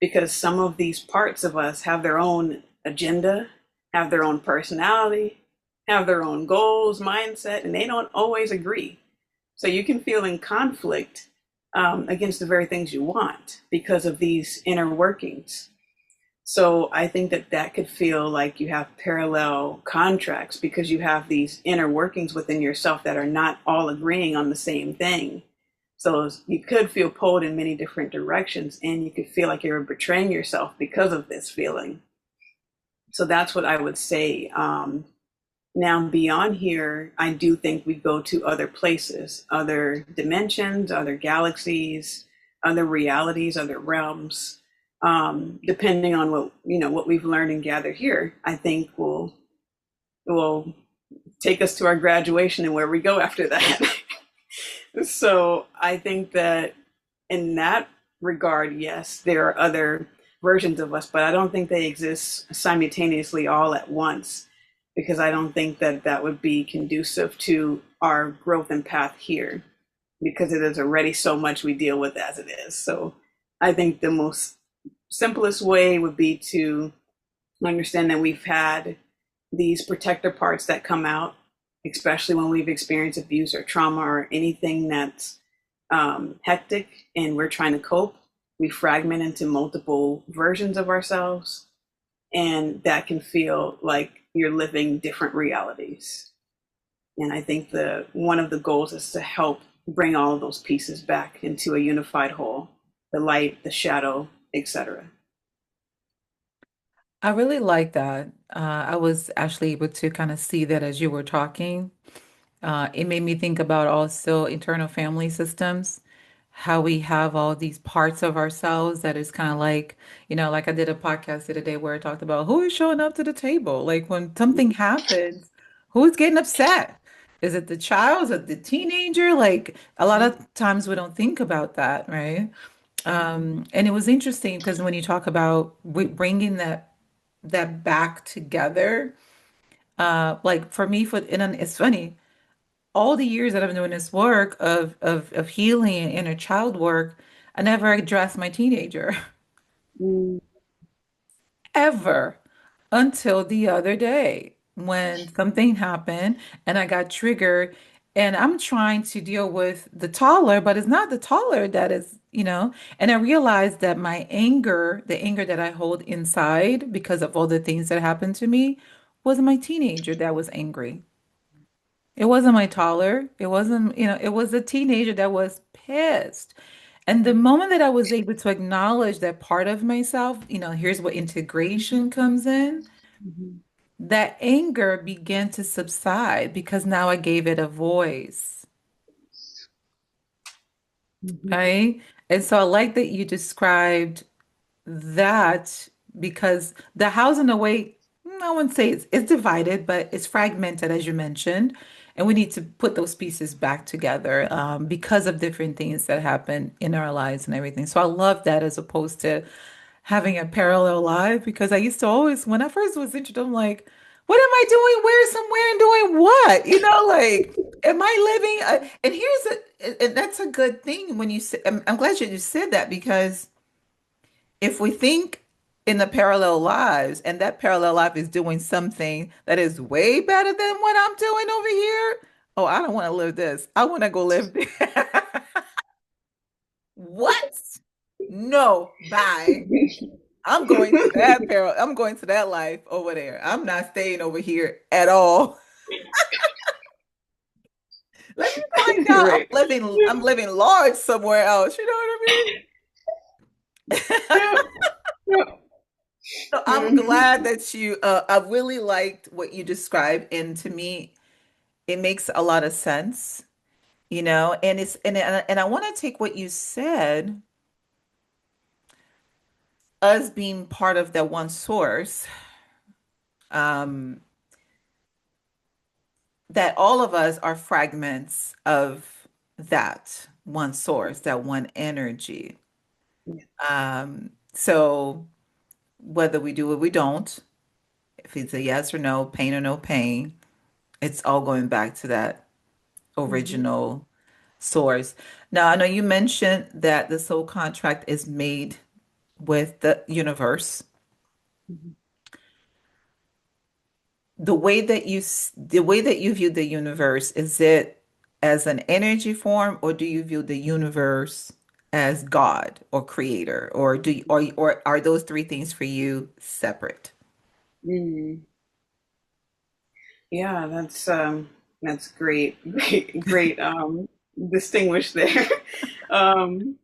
because some of these parts of us have their own agenda, have their own personality, have their own goals, mindset, and they don't always agree. So you can feel in conflict against the very things you want because of these inner workings. So I think that that could feel like you have parallel contracts because you have these inner workings within yourself that are not all agreeing on the same thing. So you could feel pulled in many different directions, and you could feel like you're betraying yourself because of this feeling. So that's what I would say. Now, beyond here, I do think we go to other places, other dimensions, other galaxies, other realities, other realms. Depending on what we've learned and gathered here, I think will take us to our graduation and where we go after that. So I think that in that regard, yes, there are other versions of us, but I don't think they exist simultaneously all at once, because I don't think that that would be conducive to our growth and path here, because it is already so much we deal with as it is. So I think the most simplest way would be to understand that we've had these protector parts that come out, especially when we've experienced abuse or trauma or anything that's hectic and we're trying to cope. We fragment into multiple versions of ourselves, and that can feel like you're living different realities. And I think the one of the goals is to help bring all of those pieces back into a unified whole, the light, the shadow, etc. I really like that. I was actually able to kind of see that as you were talking. It made me think about also internal family systems, how we have all these parts of ourselves that is kind of like, like I did a podcast the other day where I talked about who is showing up to the table. Like when something happens, who's getting upset? Is it the child? Is it the teenager? Like a lot of times we don't think about that, right? And it was interesting because when you talk about bringing that back together, like for me, it's funny all the years that I've been doing this work of healing and inner child work, I never addressed my teenager Mm-hmm. ever until the other day when something happened and I got triggered and I'm trying to deal with the toddler, but it's not the toddler that is, and I realized that my anger, the anger that I hold inside because of all the things that happened to me, was my teenager that was angry. It wasn't my toddler. It wasn't, it was a teenager that was pissed. And the moment that I was able to acknowledge that part of myself, here's where integration comes in, that anger began to subside because now I gave it a voice, right? And so I like that you described that because the house in a way, I wouldn't say it's divided, but it's fragmented, as you mentioned. And we need to put those pieces back together because of different things that happen in our lives and everything. So I love that as opposed to having a parallel life because I used to always, when I first was interested, I'm like, what am I doing? Where somewhere and doing what? Like, am I living? And and that's a good thing when you say, I'm glad you just said that because if we think in the parallel lives and that parallel life is doing something that is way better than what I'm doing over here, oh, I don't want to live this. I want to go live there. What? No, bye. I'm going to that life over there. I'm not staying over here at all. Let me find out. Right. I'm living large somewhere else. You know what I Yeah. mean? Yeah. So I'm Mhm. glad that I really liked what you described, and to me, it makes a lot of sense, and and I want to take what you said, us being part of that one source, um, that all of us are fragments of that one source, that one energy. So whether we do or we don't, if it's a yes or no, pain or no pain, it's all going back to that Mhm. original source. Now, I know you mentioned that the soul contract is made with the universe. Mhm. The way that you view the universe, is it as an energy form, or do you view the universe as God or creator, or or are those three things for you separate? Mhm. Yeah, that's great. Great, great. distinguish there. um,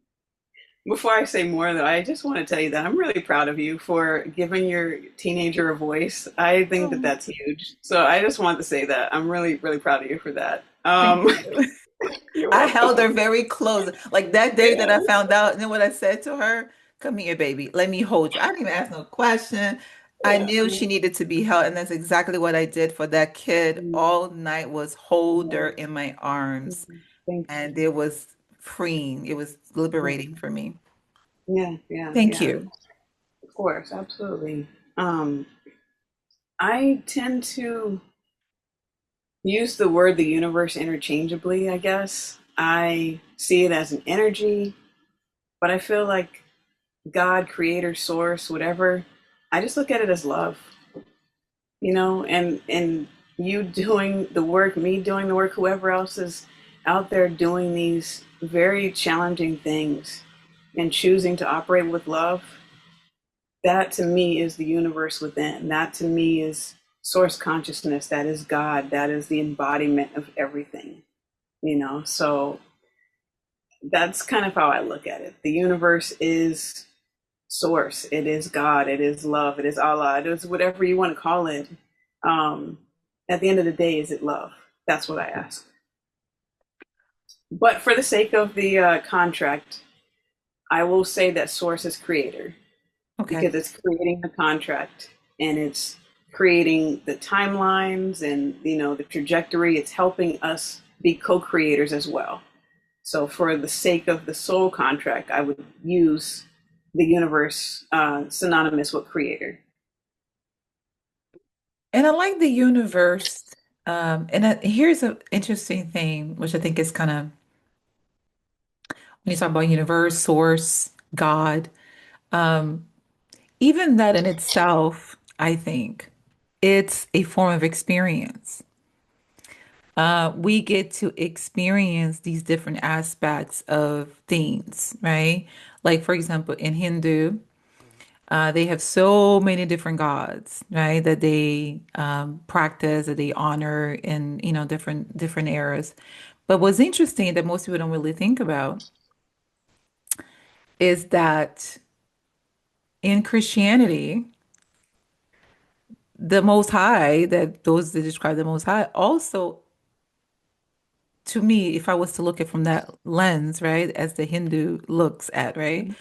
Before I say more, though, I just want to tell you that I'm really proud of you for giving your teenager a voice. I think that Oh, that's huge. So I just want to say that I'm really, really proud of you for that. thank you. You're I held welcome. her very close. Like that day that I Yeah, found out, and then what I said to her, come here, baby. Let me hold you. I didn't even ask no question. I yeah, knew she needed to be held, and that's exactly what I did for that kid all night was hold her in my arms. thank And you. it was freeing. It was liberating for me. Yeah, yeah, Thank yeah. you. Of course, absolutely. I tend to use the word the universe interchangeably, I guess. I see it as an energy, but I feel like God, creator, source, whatever, I just look at it as love, and you doing the work, me doing the work, whoever else is out there doing these very challenging things and choosing to operate with love, that to me is the universe within. That to me is source consciousness. That is God. That is the embodiment of everything. So that's kind of how I look at it. The universe is source. It is God. It is love. It is Allah. It is whatever you want to call it. Um, at the end of the day, is it love? That's what I ask. But for the sake of the contract, I will say that source is creator Okay. because it's creating the contract and it's creating the timelines and the trajectory. It's helping us be co-creators as well. So for the sake of the soul contract, I would use the universe synonymous with creator. And I like the universe. Here's an interesting thing, which I think is kind of when you talk about universe, source, God, um, even that in itself, I think it's a form of experience. We get to experience these different aspects of things, right? Like, for example, in Hindu, they have so many different gods, right? That they practice, that they honor in, different eras. But what's interesting that most people don't really think about is that in Christianity, the Most High, that those that describe the Most High, also, to me, if I was to look at from that lens, right, as the Hindu looks at, right?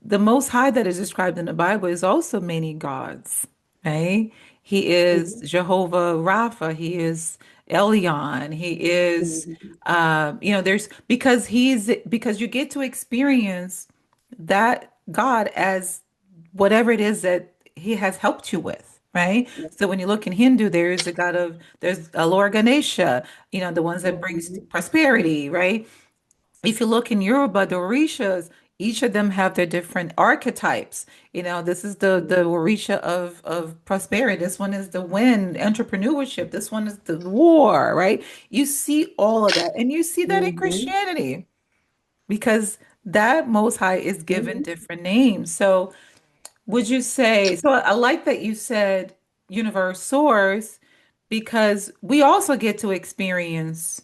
The Most High that is described in the Bible is also many gods, right? He is Mhm, Jehovah Rapha. He is Elyon. He is, mhm, there's because you get to experience that God as whatever it is that He has helped you with, right? So when you look in Hindu, there's a Lord Ganesha, the ones that brings mhm, prosperity, right? If you look in Yoruba, the Orishas, each of them have their different archetypes. This is the Orisha of prosperity. This one is the wind, entrepreneurship. This one is the war, right? You see all of that, and you see that in mhm, Christianity because that Most High is given mhm. different names. So, would you say? So, I like that you said universe source because we also get to experience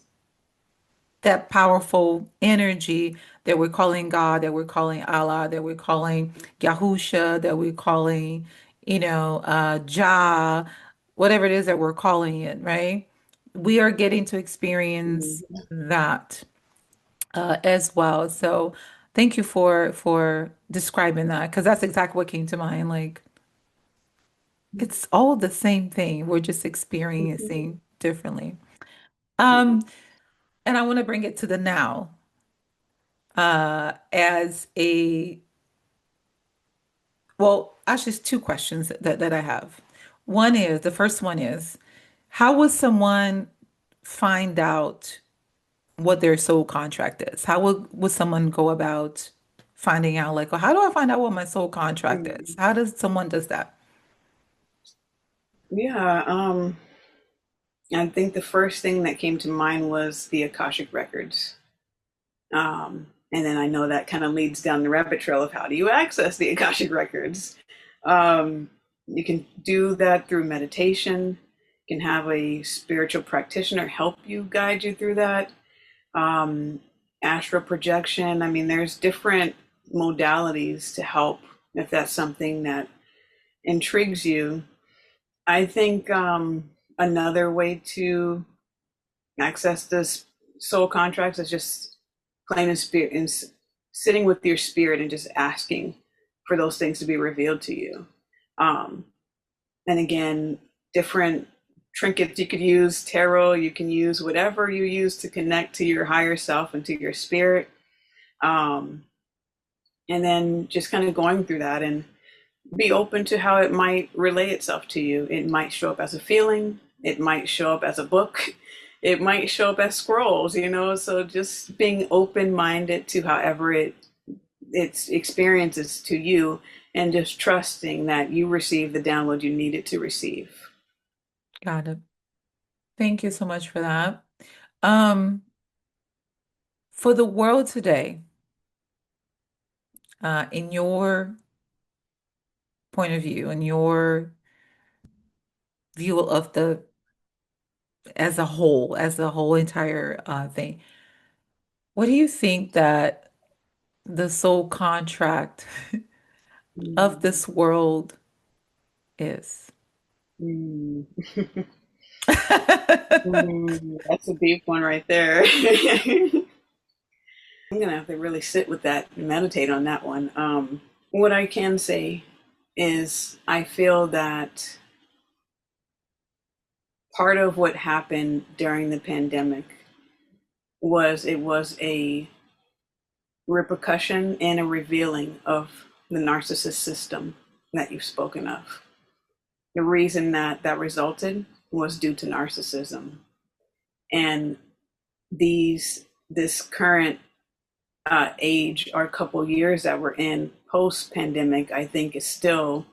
that powerful energy that we're calling God, that we're calling Allah, that we're calling Yahusha, that we're calling, Jah, whatever it is that we're calling it, right? We are getting to experience that as well. So thank you for describing that because that's exactly what came to mind. Like it's all the same thing. We're just experiencing differently. Um, and I want to bring it to the now. As a well, actually, it's two questions that I have. The first one is, how would someone find out what their soul contract is? How would someone go about finding out, like, well, how do I find out what my soul contract is? Mhm. How does someone does that? Yeah, I think the first thing that came to mind was the Akashic records. And then I know that kind of leads down the rabbit trail of how do you access the Akashic records. You can do that through meditation. You can have a spiritual practitioner help you guide you through that. um, astral projection. I mean, there's different modalities to help if that's something that intrigues you. I think another way to access this soul contracts is just plain and spirit and sitting with your spirit and just asking for those things to be revealed to you. Um, and again, different trinkets you could use, tarot, you can use whatever you use to connect to your higher self and to your spirit. Um, and then just kind of going through that and be open to how it might relay itself to you. It might show up as a feeling, it might show up as a book, it might show up as scrolls, you know. So just being open-minded to however its experiences to you, and just trusting that you receive the download you needed to receive. Got it. Thank you so much for that. Um, for the world today, in your point of view, in your view of the as a whole entire thing, what do you think that the soul contract of Mm. this world is? Mm. That's a deep one right there. I'm gonna have to really sit with that and meditate on that one. What I can say is I feel that part of what happened during the pandemic was it was a repercussion and a revealing of the narcissist system that you've spoken of. The reason that that resulted was due to narcissism. And this current age or couple years that we're in post pandemic, I think is still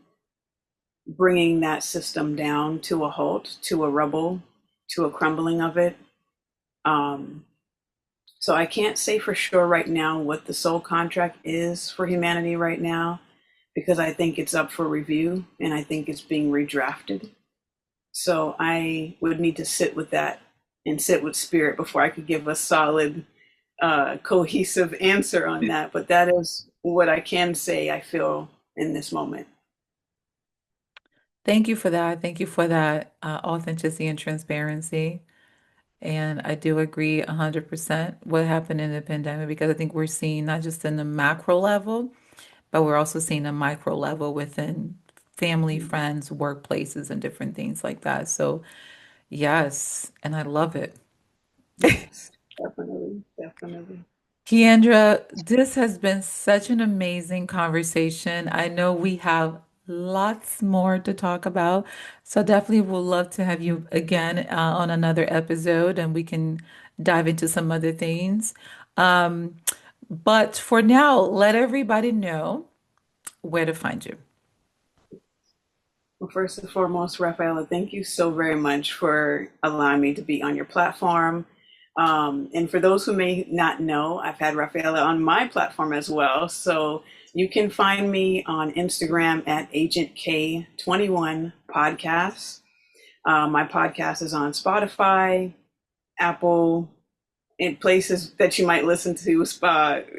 bringing that system down to a halt, to a rubble, to a crumbling of it. Um, so I can't say for sure right now what the soul contract is for humanity right now, because I think it's up for review and I think it's being redrafted. So I would need to sit with that and sit with spirit before I could give a solid, cohesive answer on that. But that is what I can say I feel in this moment. Thank you for that. Thank you for that authenticity and transparency. And I do agree 100% what happened in the pandemic, because I think we're seeing not just in the macro level, but we're also seeing a micro level within family, friends, workplaces, and different things like that. So, yes, and I love it. Yes, definitely, definitely. Keandra, this has been such an amazing conversation. I know we have lots more to talk about, so definitely would love to have you again on another episode and we can dive into some other things. Um, but for now, let everybody know where to find you. Well, first and foremost, Raphaella, thank you so very much for allowing me to be on your platform. And for those who may not know, I've had Raphaella on my platform as well. So you can find me on Instagram at Agent K21 Podcasts. My podcast is on Spotify, Apple, in places that you might listen to,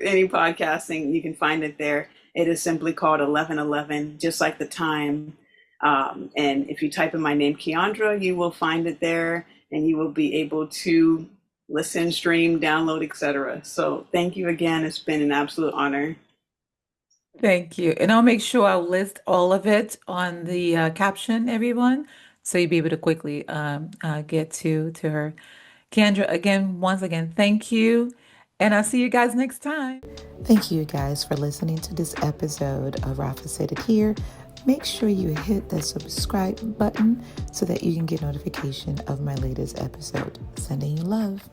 any podcasting, you can find it there. It is simply called 1111, just like the time. And if you type in my name, Keandra, you will find it there and you will be able to listen, stream, download, etc. So thank you again. It's been an absolute honor. Thank you. And I'll make sure I'll list all of it on the caption, everyone, so you'll be able to quickly get to her. Kendra, again, once again, thank you. And I'll see you guys next time. Thank you guys for listening to this episode of Rafa Said It Here. Make sure you hit the subscribe button so that you can get notification of my latest episode. Sending you love.